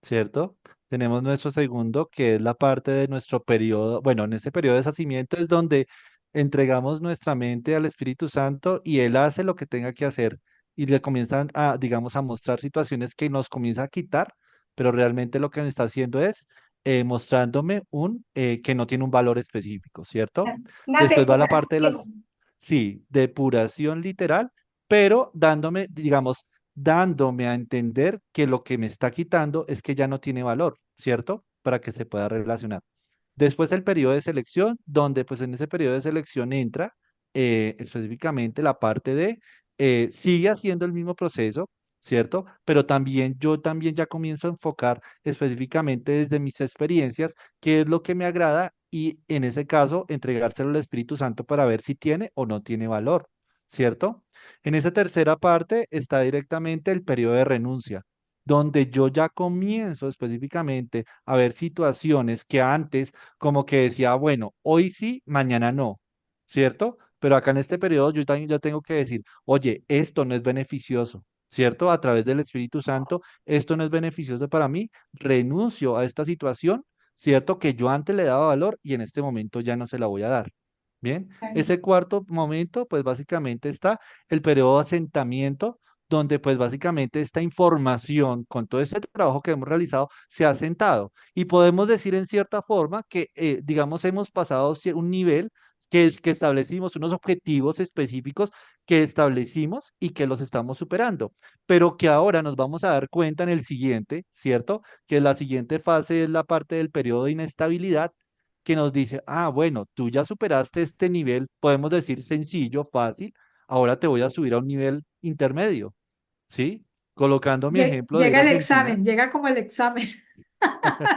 ¿cierto? Tenemos nuestro segundo, que es la parte de nuestro periodo, bueno, en ese periodo de deshacimiento es donde entregamos nuestra mente al Espíritu Santo y Él hace lo que tenga que hacer y le comienzan a, digamos, a mostrar situaciones que nos comienza a quitar, pero realmente lo que me está haciendo es mostrándome que no tiene un valor específico, ¿cierto? Una Después va la parte de las, depuración. sí, depuración literal, pero dándome, digamos, dándome a entender que lo que me está quitando es que ya no tiene valor, ¿cierto? Para que se pueda relacionar. Después el periodo de selección, donde pues en ese periodo de selección entra específicamente la parte de, sigue haciendo el mismo proceso, ¿cierto? Pero también yo también ya comienzo a enfocar específicamente desde mis experiencias qué es lo que me agrada y en ese caso entregárselo al Espíritu Santo para ver si tiene o no tiene valor, ¿cierto? En esa tercera parte está directamente el periodo de renuncia, donde yo ya comienzo específicamente a ver situaciones que antes como que decía, bueno, hoy sí, mañana no, ¿cierto? Pero acá en este periodo yo también ya tengo que decir, oye, esto no es beneficioso, ¿cierto? A través del Espíritu Santo, esto no es beneficioso para mí, renuncio a esta situación, ¿cierto? Que yo antes le daba valor y en este momento ya no se la voy a dar. Bien, ese cuarto momento, pues básicamente está el periodo de asentamiento, donde pues básicamente esta información con todo este trabajo que hemos realizado se ha asentado. Y podemos decir en cierta forma que, digamos, hemos pasado un nivel que establecimos, unos objetivos específicos que establecimos y que los estamos superando, pero que ahora nos vamos a dar cuenta en el siguiente, ¿cierto? Que la siguiente fase es la parte del periodo de inestabilidad que nos dice, ah, bueno, tú ya superaste este nivel, podemos decir sencillo, fácil, ahora te voy a subir a un nivel intermedio, ¿sí? Colocando mi ejemplo de ir Llega a el Argentina. examen, llega como el examen.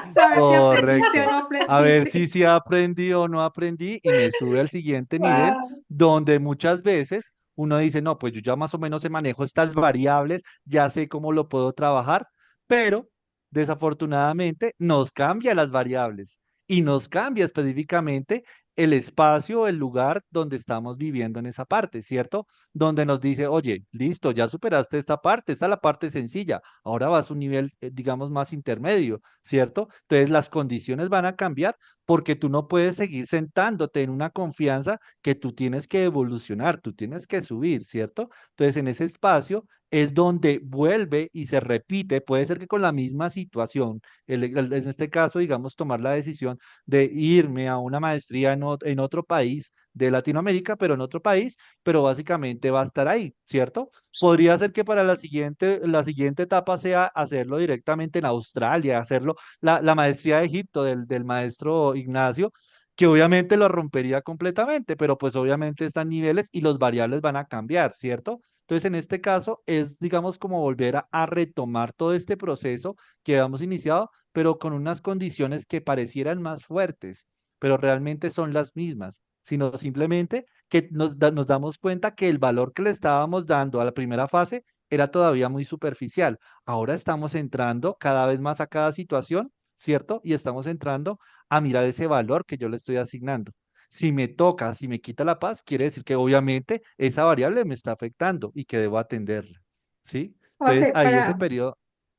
Saber si aprendiste o Correcto. no A ver si aprendiste. sí aprendí o no aprendí y me sube al siguiente nivel, Wow. donde muchas veces uno dice, no, pues yo ya más o menos se manejo estas variables, ya sé cómo lo puedo trabajar, pero desafortunadamente nos cambia las variables y nos cambia específicamente el espacio, el lugar donde estamos viviendo en esa parte, ¿cierto? Donde nos dice, oye, listo, ya superaste esta parte, esta es la parte sencilla, ahora vas a un nivel, digamos, más intermedio, ¿cierto? Entonces las condiciones van a cambiar porque tú no puedes seguir sentándote en una confianza que tú tienes que evolucionar, tú tienes que subir, ¿cierto? Entonces en ese espacio es donde vuelve y se repite, puede ser que con la misma situación, en este caso, digamos, tomar la decisión de irme a una maestría en otro país de Latinoamérica, pero en otro país, pero básicamente va a estar ahí, ¿cierto? Podría ser que para la siguiente etapa sea hacerlo directamente en Australia, hacerlo la maestría de Egipto del maestro Ignacio, que obviamente lo rompería completamente, pero pues obviamente están niveles y los variables van a cambiar, ¿cierto? Entonces, en este caso es, digamos, como volver a retomar todo este proceso que habíamos iniciado, pero con unas condiciones que parecieran más fuertes, pero realmente son las mismas, sino simplemente que nos damos cuenta que el valor que le estábamos dando a la primera fase era todavía muy superficial. Ahora estamos entrando cada vez más a cada situación, ¿cierto? Y estamos entrando a mirar ese valor que yo le estoy asignando. Si me toca, si me quita la paz, quiere decir que obviamente esa variable me está afectando y que debo atenderla, ¿sí? O Entonces, sea, ahí ese periodo,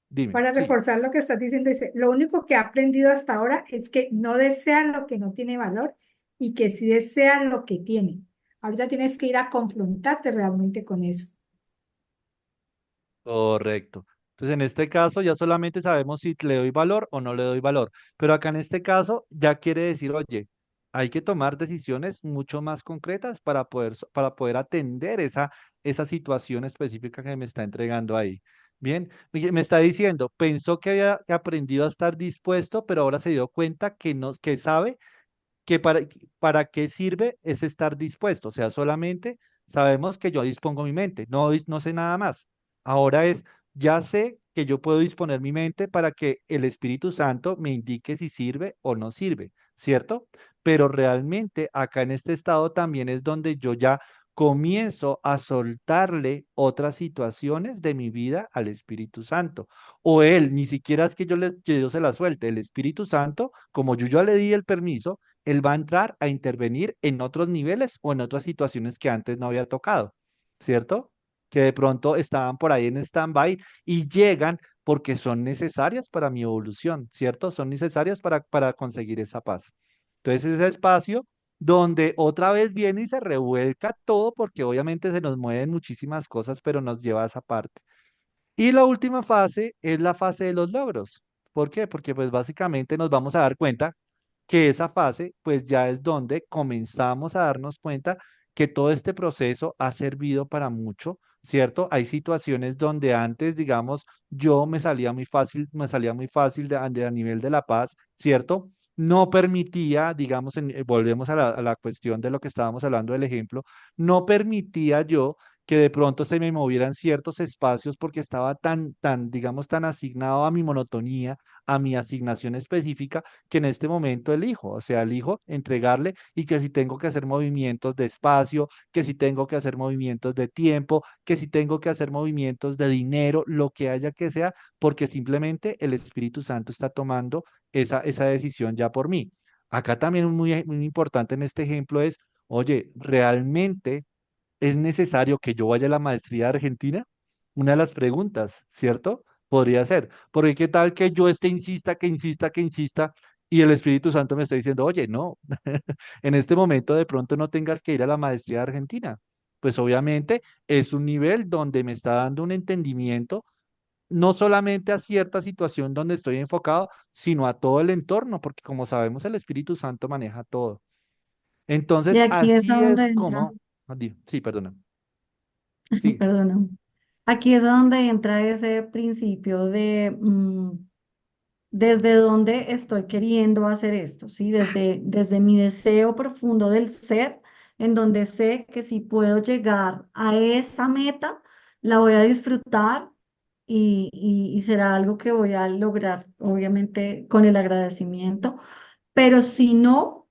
dime, para sigue. reforzar lo que estás diciendo, dice, lo único que he aprendido hasta ahora es que no desean lo que no tiene valor y que sí desean lo que tiene. Ahorita tienes que ir a confrontarte realmente con eso. Correcto. Entonces, en este caso ya solamente sabemos si le doy valor o no le doy valor. Pero acá en este caso ya quiere decir, oye, hay que tomar decisiones mucho más concretas para poder atender esa situación específica que me está entregando ahí. Bien, me está diciendo, pensó que había aprendido a estar dispuesto, pero ahora se dio cuenta que, no, que sabe que para qué sirve es estar dispuesto. O sea, solamente sabemos que yo dispongo mi mente, no sé nada más. Ahora ya sé que yo puedo disponer mi mente para que el Espíritu Santo me indique si sirve o no sirve, ¿cierto? Pero realmente acá en este estado también es donde yo ya comienzo a soltarle otras situaciones de mi vida al Espíritu Santo. O él, ni siquiera es que yo se la suelte, el Espíritu Santo, como yo ya le di el permiso, él va a entrar a intervenir en otros niveles o en otras situaciones que antes no había tocado, ¿cierto? Que de pronto estaban por ahí en stand-by y llegan porque son necesarias para mi evolución, ¿cierto? Son necesarias para conseguir esa paz. Entonces, ese espacio donde otra vez viene y se revuelca todo, porque obviamente se nos mueven muchísimas cosas, pero nos lleva a esa parte. Y la última fase es la fase de los logros. ¿Por qué? Porque pues básicamente nos vamos a dar cuenta que esa fase pues ya es donde comenzamos a darnos cuenta que todo este proceso ha servido para mucho, ¿cierto? Hay situaciones donde antes, digamos, yo me salía muy fácil a nivel de la paz, ¿cierto? No permitía, digamos, volvemos a la cuestión de lo que estábamos hablando del ejemplo, no permitía yo que de pronto se me movieran ciertos espacios porque estaba digamos, tan asignado a mi monotonía, a mi asignación específica, que en este momento elijo, o sea, elijo entregarle y que si tengo que hacer movimientos de espacio, que si tengo que hacer movimientos de tiempo, que si tengo que hacer movimientos de dinero, lo que haya que sea, porque simplemente el Espíritu Santo está tomando esa decisión ya por mí. Acá también muy importante en este ejemplo es, oye, realmente ¿es necesario que yo vaya a la maestría de Argentina? Una de las preguntas, ¿cierto? Podría ser. Porque qué tal que yo insista, que insista, que insista, y el Espíritu Santo me está diciendo, oye, no, en este momento de pronto no tengas que ir a la maestría de Argentina. Pues obviamente es un nivel donde me está dando un entendimiento, no solamente a cierta situación donde estoy enfocado, sino a todo el entorno, porque como sabemos, el Espíritu Santo maneja todo. Y Entonces, aquí es a así donde es entra, como, sí, perdona. Sí, perdona, aquí es a donde entra ese principio de desde dónde estoy queriendo hacer esto, ¿sí? Desde mi deseo profundo del ser, en donde sé que si puedo llegar a esa meta, la voy a disfrutar y será algo que voy a lograr, obviamente, con el agradecimiento. Pero si no,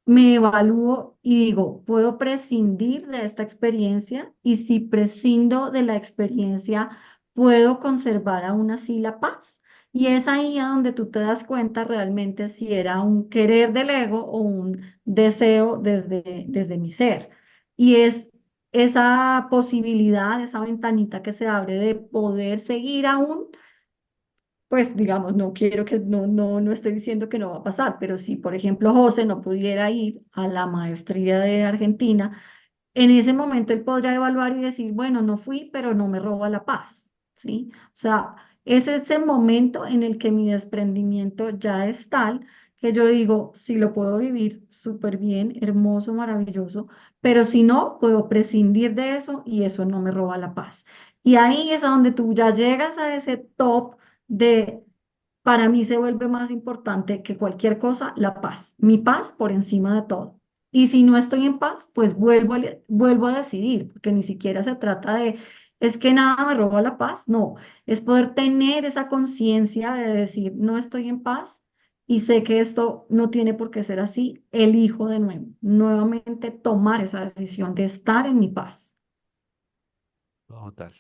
me evalúo y digo, puedo prescindir de esta experiencia y si prescindo de la experiencia, puedo conservar aún así la paz. Y es ahí a donde tú te das cuenta realmente si era un querer del ego o un deseo desde mi ser. Y es esa posibilidad, esa ventanita que se abre de poder seguir aún, pues digamos, no quiero que, no estoy diciendo que no va a pasar, pero si, por ejemplo, José no pudiera ir a la maestría de Argentina, en ese momento él podrá evaluar y decir, bueno, no fui, pero no me roba la paz, ¿sí? O sea, es ese momento en el que mi desprendimiento ya es tal que yo digo, si lo puedo vivir súper bien, hermoso, maravilloso, pero si no, puedo prescindir de eso y eso no me roba la paz. Y ahí es a donde tú ya llegas a ese top de, para mí se vuelve más importante que cualquier cosa, la paz, mi paz por encima de todo. Y si no estoy en paz, pues vuelvo a decidir, porque ni siquiera se trata de, es que nada me roba la paz, no, es poder tener esa conciencia de decir, no estoy en paz y sé que esto no tiene por qué ser así, elijo de nuevo, nuevamente tomar esa decisión de estar en mi paz. total.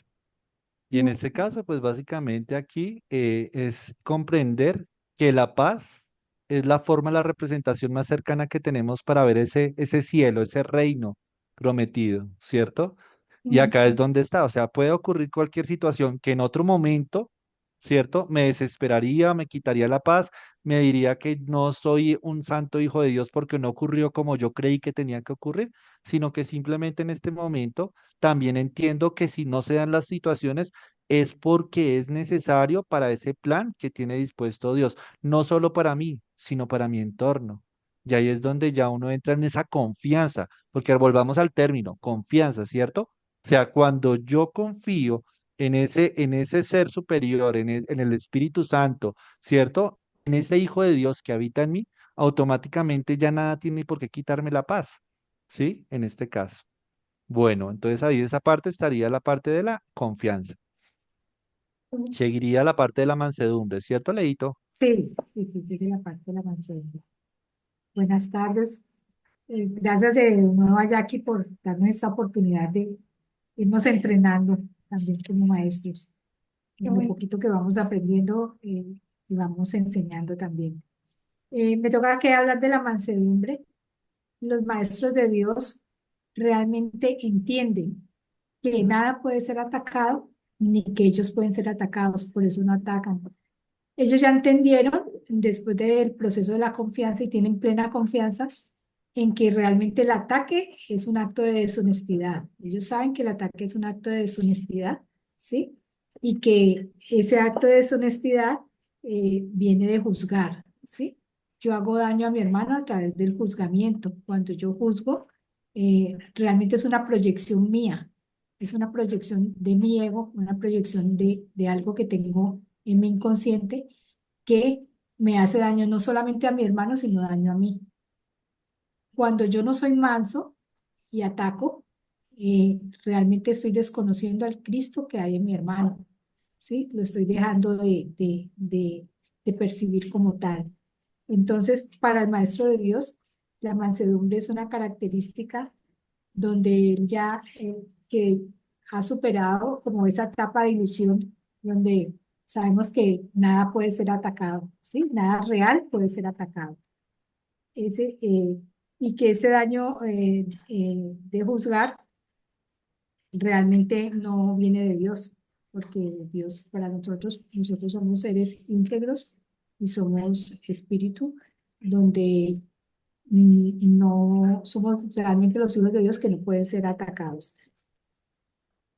Y en este caso, pues básicamente aquí es comprender que la paz es la forma, la representación más cercana que tenemos para ver ese cielo, ese reino prometido, ¿cierto? Y acá es donde está, o sea, puede ocurrir cualquier situación que en otro momento, ¿cierto? Me desesperaría, me quitaría la paz, me diría que no soy un santo hijo de Dios porque no ocurrió como yo creí que tenía que ocurrir, sino que simplemente en este momento también entiendo que si no se dan las situaciones es porque es necesario para ese plan que tiene dispuesto Dios, no solo para mí, sino para mi entorno. Y ahí es donde ya uno entra en esa confianza, porque volvamos al término, confianza, ¿cierto? O sea, cuando yo confío en ese ser superior, en el Espíritu Santo, ¿cierto? En ese Hijo de Dios que habita en mí, automáticamente ya nada tiene por qué quitarme la paz, ¿sí? En este caso. Bueno, entonces ahí esa parte estaría la parte de la confianza. Seguiría la parte de la mansedumbre, ¿cierto, Leito? Sí, sí, sí, sigue la parte de la mansedumbre. Buenas tardes. Gracias de nuevo a Jackie por darnos esta oportunidad de irnos entrenando también como maestros. Qué En lo bueno. poquito que vamos aprendiendo y vamos enseñando también. Me toca que hablar de la mansedumbre. Los maestros de Dios realmente entienden que nada puede ser atacado, ni que ellos pueden ser atacados, por eso no atacan. Ellos ya entendieron después del proceso de la confianza y tienen plena confianza en que realmente el ataque es un acto de deshonestidad. Ellos saben que el ataque es un acto de deshonestidad, ¿sí? Y que ese acto de deshonestidad viene de juzgar, ¿sí? Yo hago daño a mi hermano a través del juzgamiento. Cuando yo juzgo, realmente es una proyección mía, es una proyección de mi ego, una proyección de algo que tengo en mi inconsciente que me hace daño no solamente a mi hermano, sino daño a mí. Cuando yo no soy manso y ataco, realmente estoy desconociendo al Cristo que hay en mi hermano, ¿sí? Lo estoy dejando de percibir como tal. Entonces, para el Maestro de Dios, la mansedumbre es una característica donde él ya que ha superado como esa etapa de ilusión, donde sabemos que nada puede ser atacado, ¿sí? Nada real puede ser atacado. Ese, y que ese daño de juzgar realmente no viene de Dios, porque Dios para nosotros somos seres íntegros y somos espíritu, donde no somos realmente los hijos de Dios que no pueden ser atacados.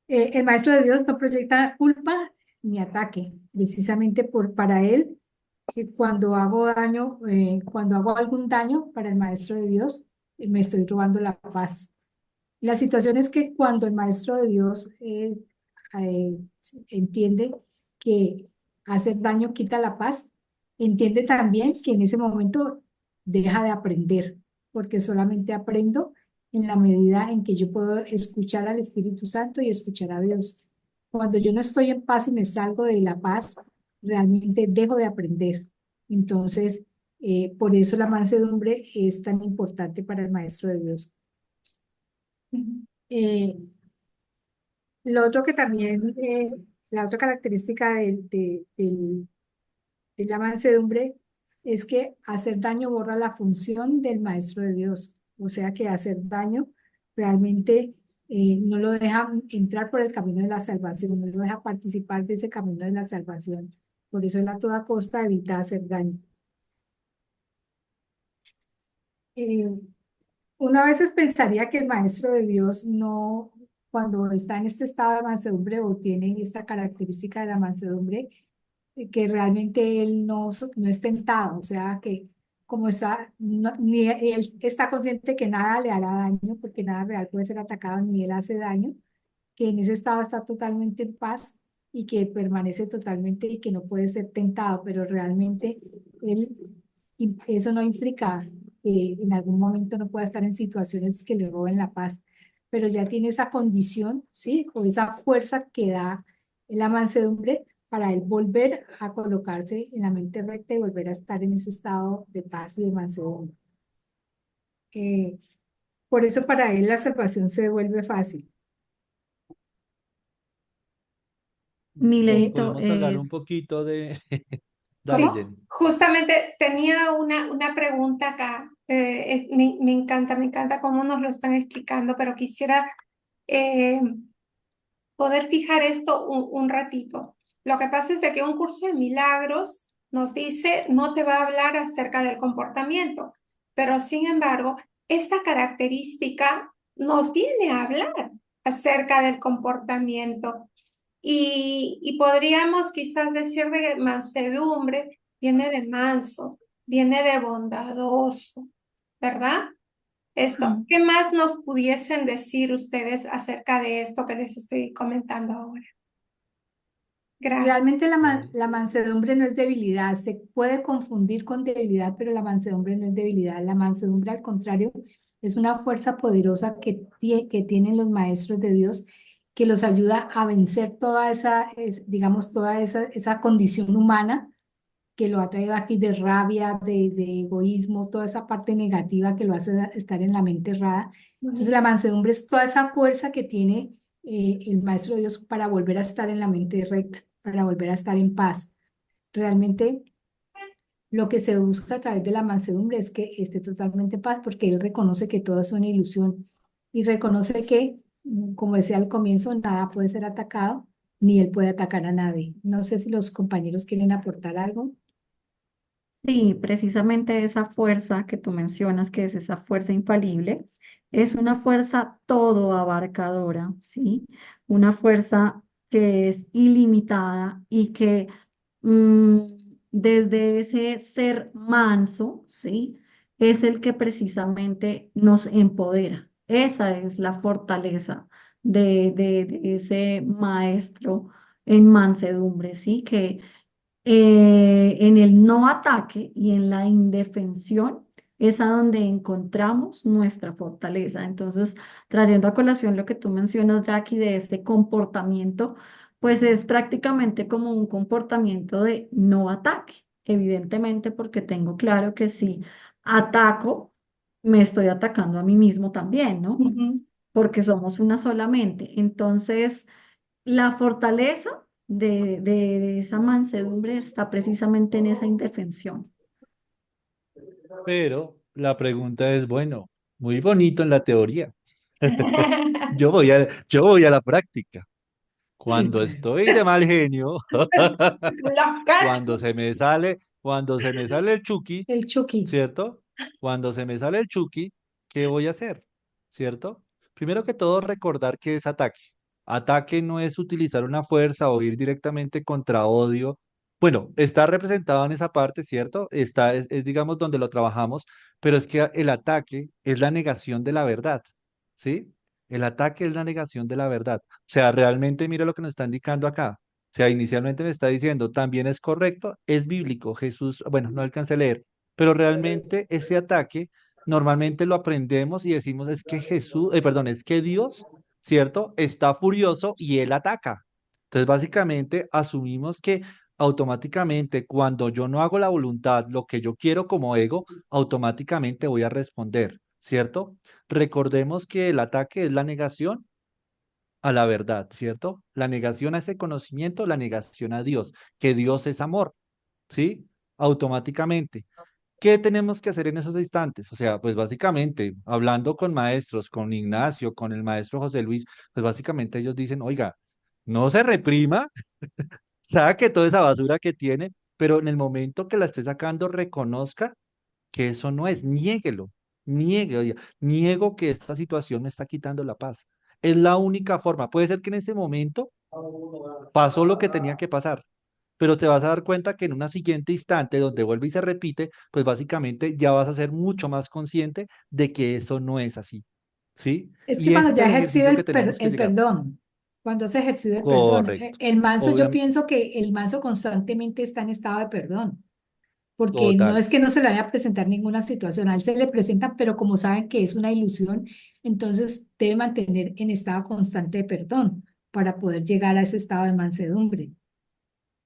El maestro de Dios no proyecta culpa ni ataque, precisamente para él, cuando hago daño, cuando hago algún daño para el maestro de Dios, me estoy robando la paz. La situación es que cuando el maestro de Dios eh, entiende que hacer daño quita la paz, entiende también que en ese momento deja de aprender, porque solamente aprendo en la medida en que yo puedo escuchar al Espíritu Santo y escuchar a Dios. Cuando yo no estoy en paz y me salgo de la paz, realmente dejo de aprender. Entonces, por eso la mansedumbre es tan importante para el maestro de Dios. Eh, lo otro que también, la otra característica de la mansedumbre es que hacer daño borra la función del maestro de Dios. O sea que hacer daño realmente no lo deja entrar por el camino de la salvación, no lo deja participar de ese camino de la salvación. Por eso él a toda costa evita hacer daño. Eh, Uno a veces pensaría que el maestro de Dios no, cuando está en este estado de mansedumbre o tiene esta característica de la mansedumbre, que realmente él no es tentado, o sea, que como está, ni él está consciente que nada le hará daño, porque nada real puede ser atacado, ni él hace daño, que en ese estado está totalmente en paz y que permanece totalmente y que no puede ser tentado, pero realmente él, eso no implica que en algún momento no pueda estar en situaciones que le roben la paz, pero ya tiene esa condición, ¿sí? O esa fuerza que da la mansedumbre para él volver a colocarse en la mente recta y volver a estar en ese estado de paz y de mansedumbre. Por eso para él la salvación se vuelve fácil. Mileito, Podemos hablar un poquito de... Dale, Sí, Jenny. justamente tenía una pregunta acá. Me encanta cómo nos lo están explicando, pero quisiera eh, poder fijar esto un ratito. Lo que pasa es de que un curso de milagros nos dice, no te va a hablar acerca del comportamiento, pero sin embargo, esta característica nos viene a hablar acerca del comportamiento. Y podríamos quizás decir de mansedumbre, viene de manso, viene de bondadoso. ¿verdad? Esto, ¿qué más nos pudiesen decir ustedes acerca de esto que les estoy comentando ahora? Gracias. Realmente la mansedumbre no es debilidad, se puede confundir con debilidad, pero la mansedumbre no es debilidad. La mansedumbre, al contrario, es una fuerza poderosa que tienen los maestros de Dios que los ayuda a vencer toda digamos, toda esa condición humana que lo ha traído aquí de rabia, de egoísmo, toda esa parte negativa que lo hace estar en la mente errada. Entonces la mansedumbre es toda esa fuerza que tiene el Maestro de Dios para volver a estar en la mente recta, para volver a estar en paz. Realmente lo que se busca a través de la mansedumbre es que esté totalmente en paz, porque él reconoce que todo es una ilusión y reconoce que, como decía al comienzo, nada puede ser atacado, ni él puede atacar a nadie. No sé si los compañeros quieren aportar algo. Sí, precisamente esa fuerza que tú mencionas, que es esa fuerza infalible, es una fuerza todo abarcadora, ¿sí? Una fuerza que es ilimitada y que mm, desde ese ser manso, ¿sí? Es el que precisamente nos empodera. Esa es la fortaleza de ese maestro en mansedumbre, ¿sí? Que en el no ataque y en la indefensión es a donde encontramos nuestra fortaleza. Entonces, trayendo a colación lo que tú mencionas, Jackie, de este comportamiento, pues es prácticamente como un comportamiento de no ataque, evidentemente, porque tengo claro que si ataco, me estoy atacando a mí mismo también, ¿no? Ujú. Porque somos una sola mente. Entonces, la fortaleza de esa mansedumbre está precisamente en esa indefensión. Pero la pregunta es, bueno, muy bonito en la teoría. Yo voy a la práctica. Sí, Cuando claro. estoy de mal genio, Los cacho. cuando se me sale el Chucky, El Chucky. ¿cierto? Cuando se me sale el Chucky, ¿qué voy a hacer? ¿Cierto? Primero que todo, recordar que es ataque. Ataque no es utilizar una fuerza o ir directamente contra odio. Bueno, está representado en esa parte, ¿cierto? Es, digamos, donde lo trabajamos, pero es que el ataque es la negación de la verdad, ¿sí? El ataque es la negación de la verdad. O sea, realmente mira lo que nos está indicando acá. O sea, inicialmente me está diciendo, también es correcto, es bíblico. Jesús, bueno, no alcancé a leer, pero realmente ese ataque normalmente lo aprendemos y decimos, es que perdón, es que Dios, ¿cierto? Está furioso y él ataca. Entonces, básicamente, asumimos que automáticamente cuando yo no hago la voluntad, lo que yo quiero como ego, automáticamente voy a responder, ¿cierto? Recordemos que el ataque es la negación a la verdad, ¿cierto? La negación a ese conocimiento, la negación a Dios, que Dios es amor, ¿sí? Automáticamente. ¿Qué tenemos que hacer en esos instantes? O sea, pues básicamente, hablando con maestros, con Ignacio, con el maestro José Luis, pues básicamente ellos dicen, oiga, no se reprima, saque toda esa basura que tiene, pero en el momento que la esté sacando, reconozca que eso no es, niéguelo, oiga, niego que esta situación me está quitando la paz. Es la única forma. Puede ser que en este momento pasó lo que tenía que pasar, pero te vas a dar cuenta que en una siguiente instante donde vuelve y se repite, pues básicamente ya vas a ser mucho más consciente de que eso no es así, ¿sí? Es que Y cuando ese es ya el ha ejercido ejercicio que tenemos que el llegar. perdón, cuando has ejercido el perdón, Correcto. el manso, yo Obviamente, pienso que el manso constantemente está en estado de perdón, porque no total, es que no se le vaya a presentar ninguna situación, a él se le presentan, pero como saben que es una ilusión, entonces debe mantener en estado constante de perdón para poder llegar a ese estado de mansedumbre.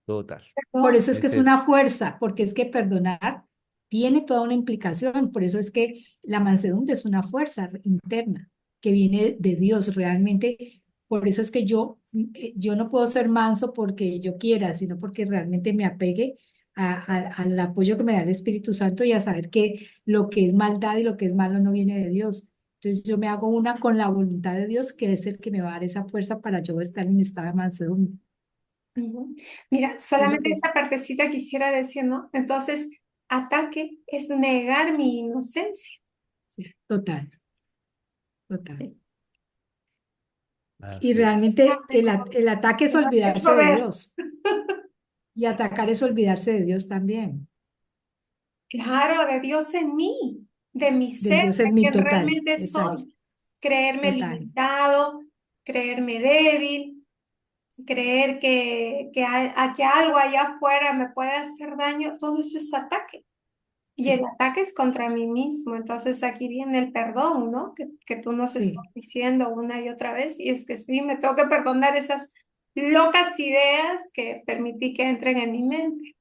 total. Por eso es que Es es eso. una fuerza, porque es que perdonar tiene toda una implicación. Por eso es que la mansedumbre es una fuerza interna que viene de Dios realmente. Por eso es que yo no puedo ser manso porque yo quiera, sino porque realmente me apegue al apoyo que me da el Espíritu Santo y a saber que lo que es maldad y lo que es malo no viene de Dios. Entonces yo me hago una con la voluntad de Dios, que es el que me va a dar esa fuerza para yo estar en estado de mansedumbre. Ujú. Mira, Es lo solamente que esa partecita quisiera decir, ¿no? Entonces, ataque es negar mi inocencia. sí, total, total. Sí. Y Así es. realmente el ataque es olvidarse de Dios y atacar es olvidarse de Dios también. Claro, de Dios en mí. de mi del ser, Dios de en mí quien total, realmente exacto, soy. Creerme total. limitado, creerme débil, creer que algo allá afuera me puede hacer daño, todo eso es ataque. Y el Sí, ataque es contra mí mismo. Entonces aquí viene el perdón, ¿no? Que tú nos estás sí, diciendo una y otra vez. Y es que sí, me tengo que perdonar esas locas ideas que permití que entren en mi mente.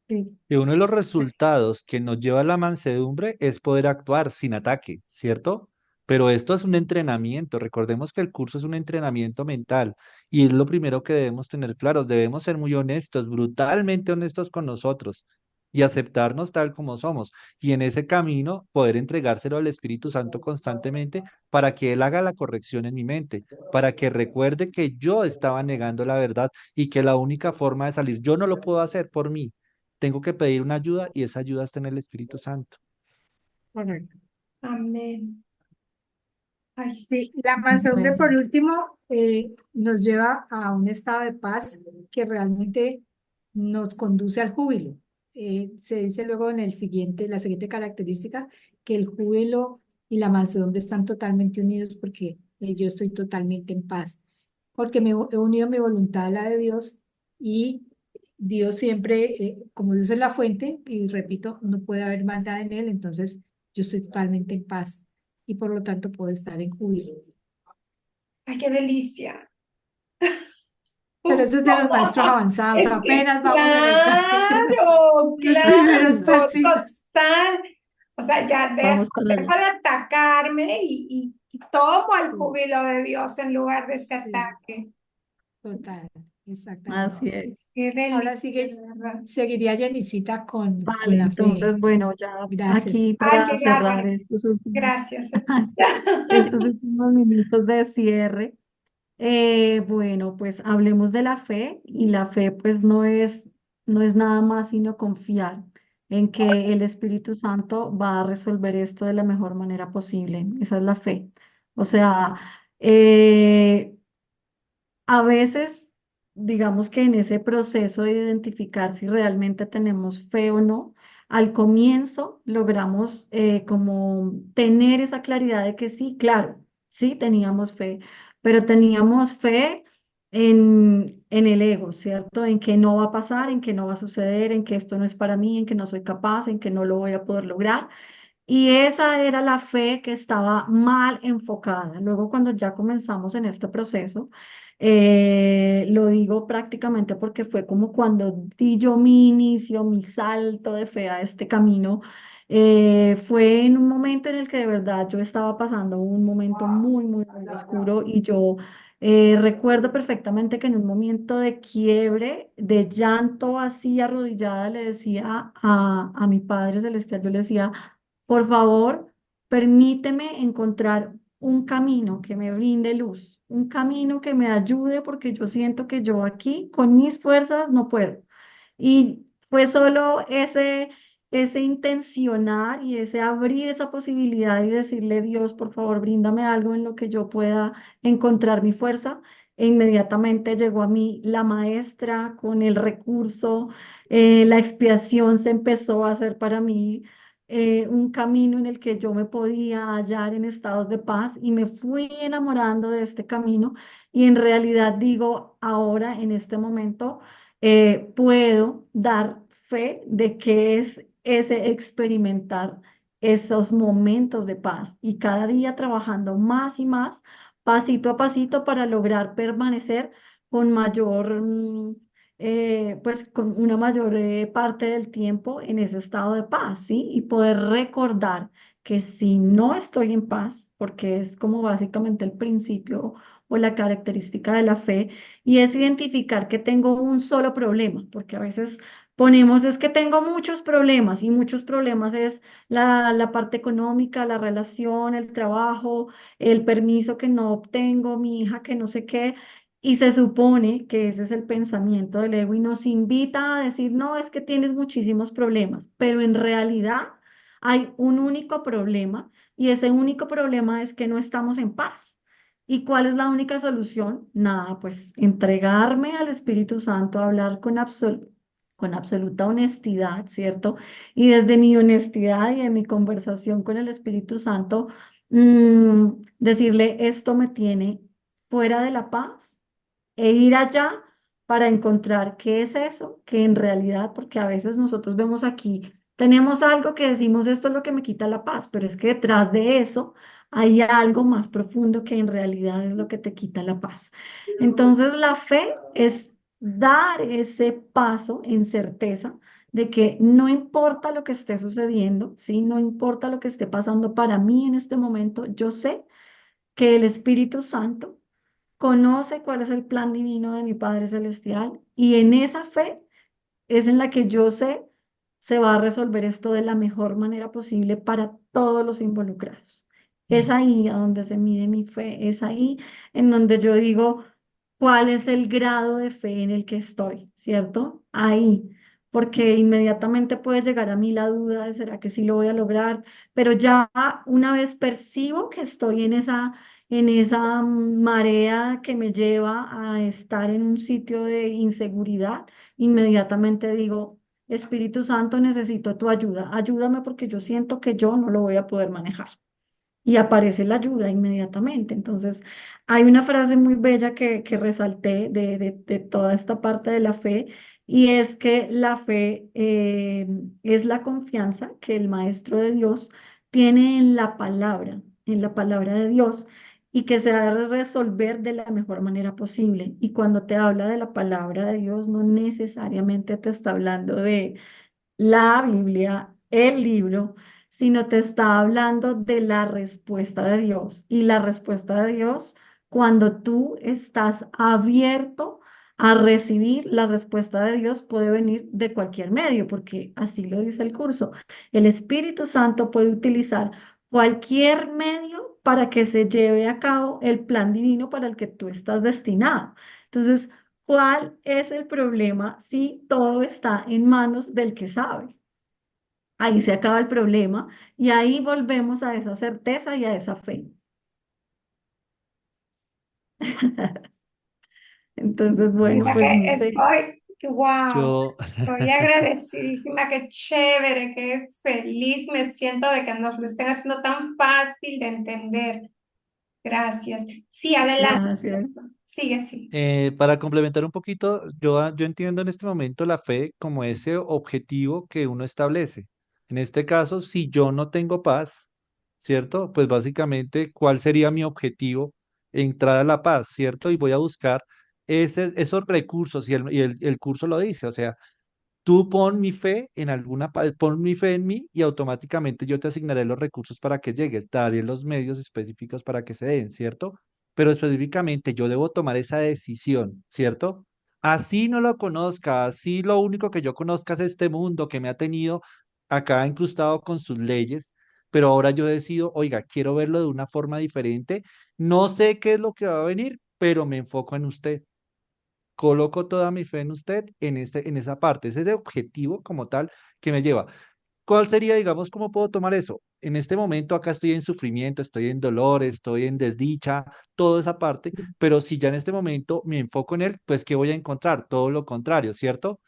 sí, Y uno de los resultados que nos lleva a la mansedumbre es poder actuar sin ataque, ¿cierto? Pero esto es un entrenamiento. Recordemos que el curso es un entrenamiento mental y es lo primero que debemos tener claros. Debemos ser muy honestos, brutalmente honestos con nosotros y aceptarnos tal como somos. Y en ese camino poder entregárselo al Espíritu Santo constantemente para que Él haga la corrección en mi mente, para que recuerde que yo estaba negando la verdad y que la única forma de salir, yo no lo puedo hacer por mí, tengo que pedir una ayuda y esa ayuda está en el Espíritu Santo. correcto. Amén. Ay, Sí, la mansedumbre, por Bueno, último, nos lleva a un estado de paz que realmente nos conduce al júbilo. Se dice luego en la siguiente característica, que el júbilo y la mansedumbre están totalmente unidos porque yo estoy totalmente en paz, porque he unido mi voluntad a la de Dios y Dios siempre, como Dios es la fuente, y repito, no puede haber maldad en él, entonces yo estoy totalmente en paz y por lo tanto puedo estar en júbilo. ay, qué delicia. Pero eso es de los maestros avanzados, Es que apenas vamos en claro, los primeros claro, pasitos. total. O sea, ya vamos para dejo allá. de atacarme y tomo el Sí, júbilo de Dios en lugar de ese sí, ataque. total, Así exactamente. es. Qué Ahora delicia, sigue, de verdad. seguiría Jenicita con Vale, la fe. entonces, bueno, ya Gracias. aquí Ay, para qué cerrar bárbaro. estos últimos, Gracias. estos últimos minutos de cierre, bueno, pues hablemos de la fe y la fe pues no es nada más sino confiar en que el Espíritu Santo va a resolver esto de la mejor manera posible. Esa es la fe. O sea, eh, a veces, digamos que en ese proceso de identificar si realmente tenemos fe o no, al comienzo logramos como tener esa claridad de que sí, claro, sí teníamos fe, pero teníamos fe en el ego, ¿cierto? En que no va a pasar, en que no va a suceder, en que esto no es para mí, en que no soy capaz, en que no lo voy a poder lograr. Y esa era la fe que estaba mal enfocada. Luego, cuando ya comenzamos en este proceso, lo digo prácticamente porque fue como cuando di yo mi inicio, mi salto de fe a este camino. Fue en un momento en el que de verdad yo estaba pasando un momento muy, muy, muy oscuro y yo recuerdo perfectamente que en un momento de quiebre, de llanto así arrodillada, le decía a mi Padre Celestial, yo le decía, por favor, permíteme encontrar un camino que me brinde luz, un camino que me ayude porque yo siento que yo aquí con mis fuerzas no puedo. Y fue solo ese intencionar y ese abrir esa posibilidad y decirle, Dios, por favor, bríndame algo en lo que yo pueda encontrar mi fuerza. E inmediatamente llegó a mí la maestra con el recurso, la expiación se empezó a hacer para mí un camino en el que yo me podía hallar en estados de paz y me fui enamorando de este camino y en realidad digo, ahora en este momento puedo dar fe de que es ese experimentar esos momentos de paz y cada día trabajando más y más, pasito a pasito para lograr permanecer con mayor pues con una mayor parte del tiempo en ese estado de paz, ¿sí? Y poder recordar que si no estoy en paz, porque es como básicamente el principio o la característica de la fe, y es identificar que tengo un solo problema, porque a veces ponemos es que tengo muchos problemas y muchos problemas es la parte económica, la relación, el trabajo, el permiso que no obtengo, mi hija que no sé qué. Y se supone que ese es el pensamiento del ego y nos invita a decir, no, es que tienes muchísimos problemas, pero en realidad hay un único problema y ese único problema es que no estamos en paz. ¿Y cuál es la única solución? Nada, pues entregarme al Espíritu Santo, hablar con con absoluta honestidad, ¿cierto? Y desde mi honestidad y de mi conversación con el Espíritu Santo, decirle, esto me tiene fuera de la paz e ir allá para encontrar qué es eso, que en realidad, porque a veces nosotros vemos aquí, tenemos algo que decimos, esto es lo que me quita la paz, pero es que detrás de eso hay algo más profundo que en realidad es lo que te quita la paz. Entonces, la fe es dar ese paso en certeza de que no importa lo que esté sucediendo, ¿sí? No importa lo que esté pasando para mí en este momento, yo sé que el Espíritu Santo conoce cuál es el plan divino de mi Padre Celestial y en esa fe es en la que yo sé se va a resolver esto de la mejor manera posible para todos los involucrados. Es ahí a donde se mide mi fe, es ahí en donde yo digo cuál es el grado de fe en el que estoy, ¿cierto? Ahí, porque inmediatamente puede llegar a mí la duda de será que sí lo voy a lograr, pero ya una vez percibo que estoy en esa marea que me lleva a estar en un sitio de inseguridad, inmediatamente digo, Espíritu Santo, necesito tu ayuda, ayúdame porque yo siento que yo no lo voy a poder manejar. Y aparece la ayuda inmediatamente. Entonces, hay una frase muy bella que resalté de toda esta parte de la fe, y es que la fe es la confianza que el Maestro de Dios tiene en la palabra de Dios, y que se ha de resolver de la mejor manera posible. Y cuando te habla de la palabra de Dios, no necesariamente te está hablando de la Biblia, el libro, sino te está hablando de la respuesta de Dios. Y la respuesta de Dios, cuando tú estás abierto a recibir la respuesta de Dios, puede venir de cualquier medio, porque así lo dice el curso. El Espíritu Santo puede utilizar cualquier medio para que se lleve a cabo el plan divino para el que tú estás destinado. Entonces, ¿cuál es el problema si todo está en manos del que sabe? Ahí se acaba el problema y ahí volvemos a esa certeza y a esa fe. Entonces, bueno, Mira pues que no sé. estoy, wow, Yo, estoy agradecidísima, qué chévere, qué feliz me siento de que nos lo estén haciendo tan fácil de entender. Gracias. Sí, adelante. Gracias. Sigue, sí. para complementar un poquito, yo entiendo en este momento la fe como ese objetivo que uno establece. En este caso, si yo no tengo paz, ¿cierto? Pues básicamente, ¿cuál sería mi objetivo? Entrar a la paz, ¿cierto? Y voy a buscar esos recursos, y el curso lo dice, o sea, tú pon mi fe en pon mi fe en mí y automáticamente yo te asignaré los recursos para que llegues, te daré los medios específicos para que se den, ¿cierto? Pero específicamente yo debo tomar esa decisión, ¿cierto? Así no lo conozca, así lo único que yo conozca es este mundo que me ha tenido acá incrustado con sus leyes, pero ahora yo decido, oiga, quiero verlo de una forma diferente, no sé qué es lo que va a venir, pero me enfoco en usted, coloco toda mi fe en usted en esa parte. Ese es el objetivo como tal que me lleva. ¿Cuál sería, digamos, cómo puedo tomar eso? En este momento acá estoy en sufrimiento, estoy en dolor, estoy en desdicha, toda esa parte, pero si ya en este momento me enfoco en él, pues ¿qué voy a encontrar? Todo lo contrario, ¿cierto?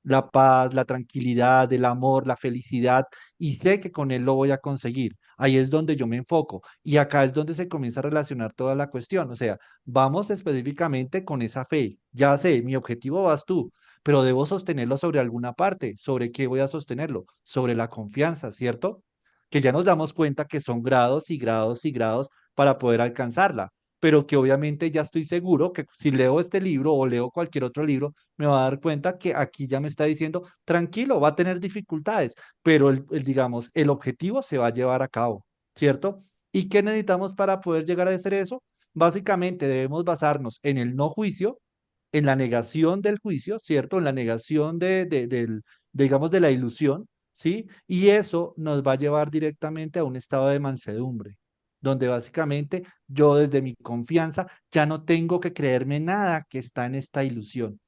La paz, la tranquilidad, el amor, la felicidad, y sé que con él lo voy a conseguir. Ahí es donde yo me enfoco y acá es donde se comienza a relacionar toda la cuestión. O sea, vamos específicamente con esa fe. Ya sé, mi objetivo vas tú, pero debo sostenerlo sobre alguna parte. ¿Sobre qué voy a sostenerlo? Sobre la confianza, ¿cierto? Que ya nos damos cuenta que son grados y grados y grados para poder alcanzarla, pero que obviamente ya estoy seguro que si leo este libro o leo cualquier otro libro, me va a dar cuenta que aquí ya me está diciendo, tranquilo, va a tener dificultades, pero digamos, el objetivo se va a llevar a cabo, ¿cierto? ¿Y qué necesitamos para poder llegar a hacer eso? Básicamente debemos basarnos en el no juicio, en la negación del juicio, ¿cierto? En la negación digamos, de la ilusión, ¿sí? Y eso nos va a llevar directamente a un estado de mansedumbre, donde básicamente yo desde mi confianza ya no tengo que creerme nada que está en esta ilusión.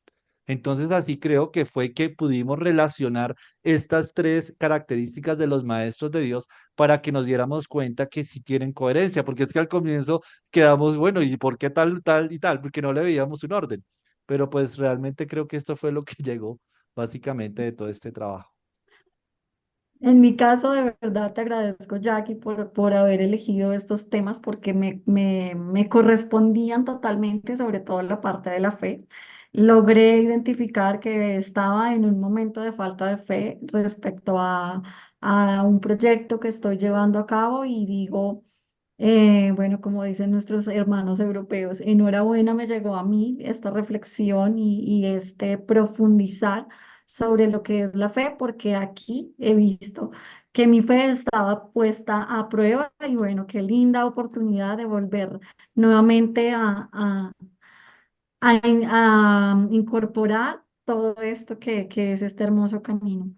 Entonces así creo que fue que pudimos relacionar estas tres características de los maestros de Dios para que nos diéramos cuenta que sí tienen coherencia, porque es que al comienzo quedamos, bueno, ¿y por qué tal, tal y tal? Porque no le veíamos un orden. Pero pues realmente creo que esto fue lo que llegó básicamente de todo este trabajo. En mi caso, de verdad te agradezco, Jackie, por haber elegido estos temas porque me correspondían totalmente, sobre todo la parte de la fe. Logré identificar que estaba en un momento de falta de fe respecto a un proyecto que estoy llevando a cabo y digo, bueno, como dicen nuestros hermanos europeos, enhorabuena, me llegó a mí esta reflexión y este profundizar sobre lo que es la fe, porque aquí he visto que mi fe estaba puesta a prueba y bueno, qué linda oportunidad de volver nuevamente a incorporar todo esto que es este hermoso camino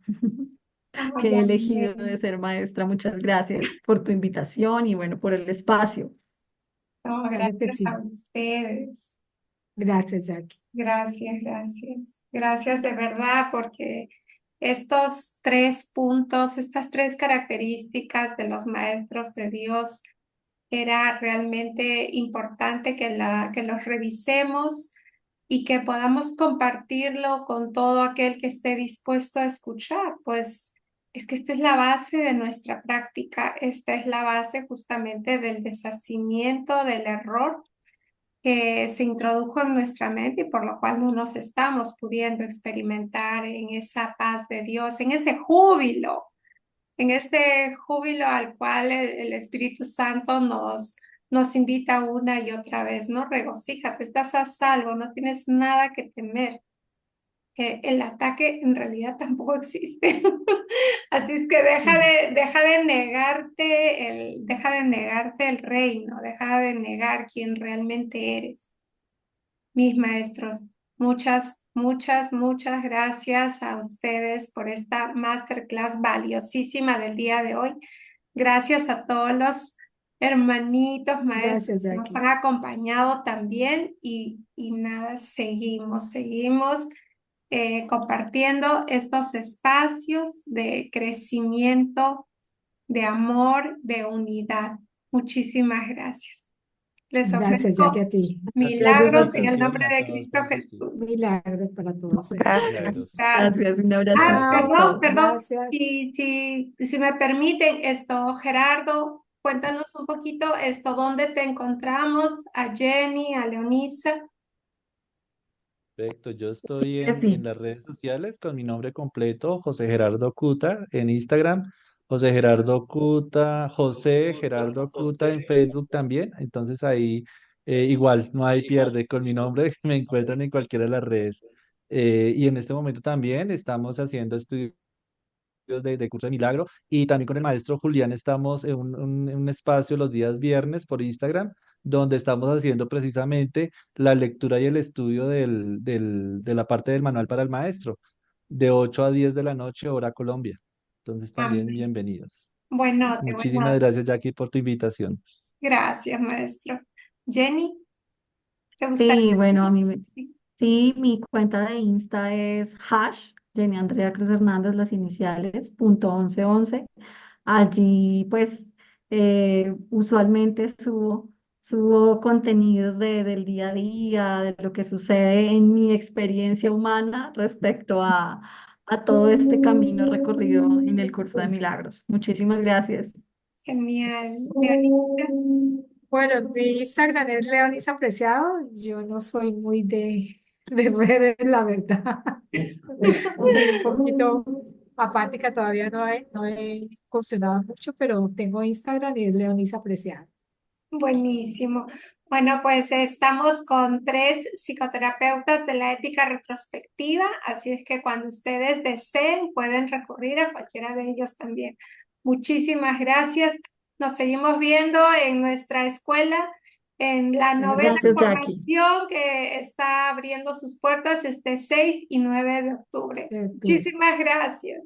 que Ay, he elegido de amén. ser maestra. Muchas gracias por tu invitación y bueno, por el espacio. No, Claro que gracias a sí. ustedes. Gracias, Jackie. Gracias, gracias. Gracias de verdad porque estos tres puntos, estas tres características de los maestros de Dios, era realmente importante que los revisemos y que podamos compartirlo con todo aquel que esté dispuesto a escuchar, pues es que esta es la base de nuestra práctica, esta es la base justamente del deshacimiento del error que se introdujo en nuestra mente y por lo cual no nos estamos pudiendo experimentar en esa paz de Dios, en ese júbilo al cual el Espíritu Santo nos invita una y otra vez, ¿no? Regocíjate, estás a salvo, no tienes nada que temer. El ataque en realidad tampoco existe. Así es que Sí, deja de negarte el reino, deja de negar quién realmente eres. Mis maestros, muchas gracias a ustedes por esta masterclass valiosísima del día de hoy. Gracias a todos los hermanitos maestros gracias, que nos Jackie. han acompañado también y nada, seguimos compartiendo estos espacios de crecimiento, de amor, de unidad. Muchísimas gracias. Les Gracias, Jackie, ofrezco a ti. Gracias por la milagros en el invitación y nombre a de todos Cristo por asistir. Jesús. Milagro para todos. Gracias. Milagros. Gracias. Gracias. Un Ah, abracito a Gracias. perdón, todos. perdón. Gracias. Si me permiten esto, Gerardo, cuéntanos un poquito esto, ¿dónde te encontramos? A Jenny, a Leonisa. Perfecto, yo estoy en Sí. las redes sociales con mi nombre completo, José Gerardo Cuta, en Instagram, José Gerardo Cuta, José Gerardo Cuta en Facebook también. Entonces ahí igual, no hay pierde, con mi nombre me encuentran en cualquiera de las redes. Y en este momento también estamos haciendo estudios de curso de milagro y también con el maestro Julián estamos en en un espacio los días viernes por Instagram donde estamos haciendo precisamente la lectura y el estudio de la parte del manual para el maestro de 8 a 10 de la noche hora Colombia. Entonces también Amén. bienvenidos. Buenote, Muchísimas buenote. gracias Jackie por tu invitación. Gracias, maestro. Jenny, ¿te gustaría? Sí, bueno, sí, mi cuenta de Insta es hash, Jenny Andrea Cruz Hernández, las iniciales, .1111. Allí, pues, usualmente subo contenidos del día a día, de lo que sucede en mi experiencia humana respecto a todo este camino recorrido en el curso de milagros. Muchísimas gracias. Genial. Leonisa, Bueno, mi Instagram es Leonis Apreciado. Yo no soy muy de redes, la verdad. Soy un poquito apática, todavía no he funcionado mucho, pero tengo Instagram y es Leonis Apreciado. buenísimo. Bueno, pues estamos con tres psicoterapeutas de la ética retrospectiva, así es que cuando ustedes deseen pueden recurrir a cualquiera de ellos también. Muchísimas gracias. Nos seguimos viendo en nuestra escuela, en la novena Gracias, Jackie. formación que está abriendo sus puertas este 6 y 9 de octubre. Tú. Muchísimas gracias.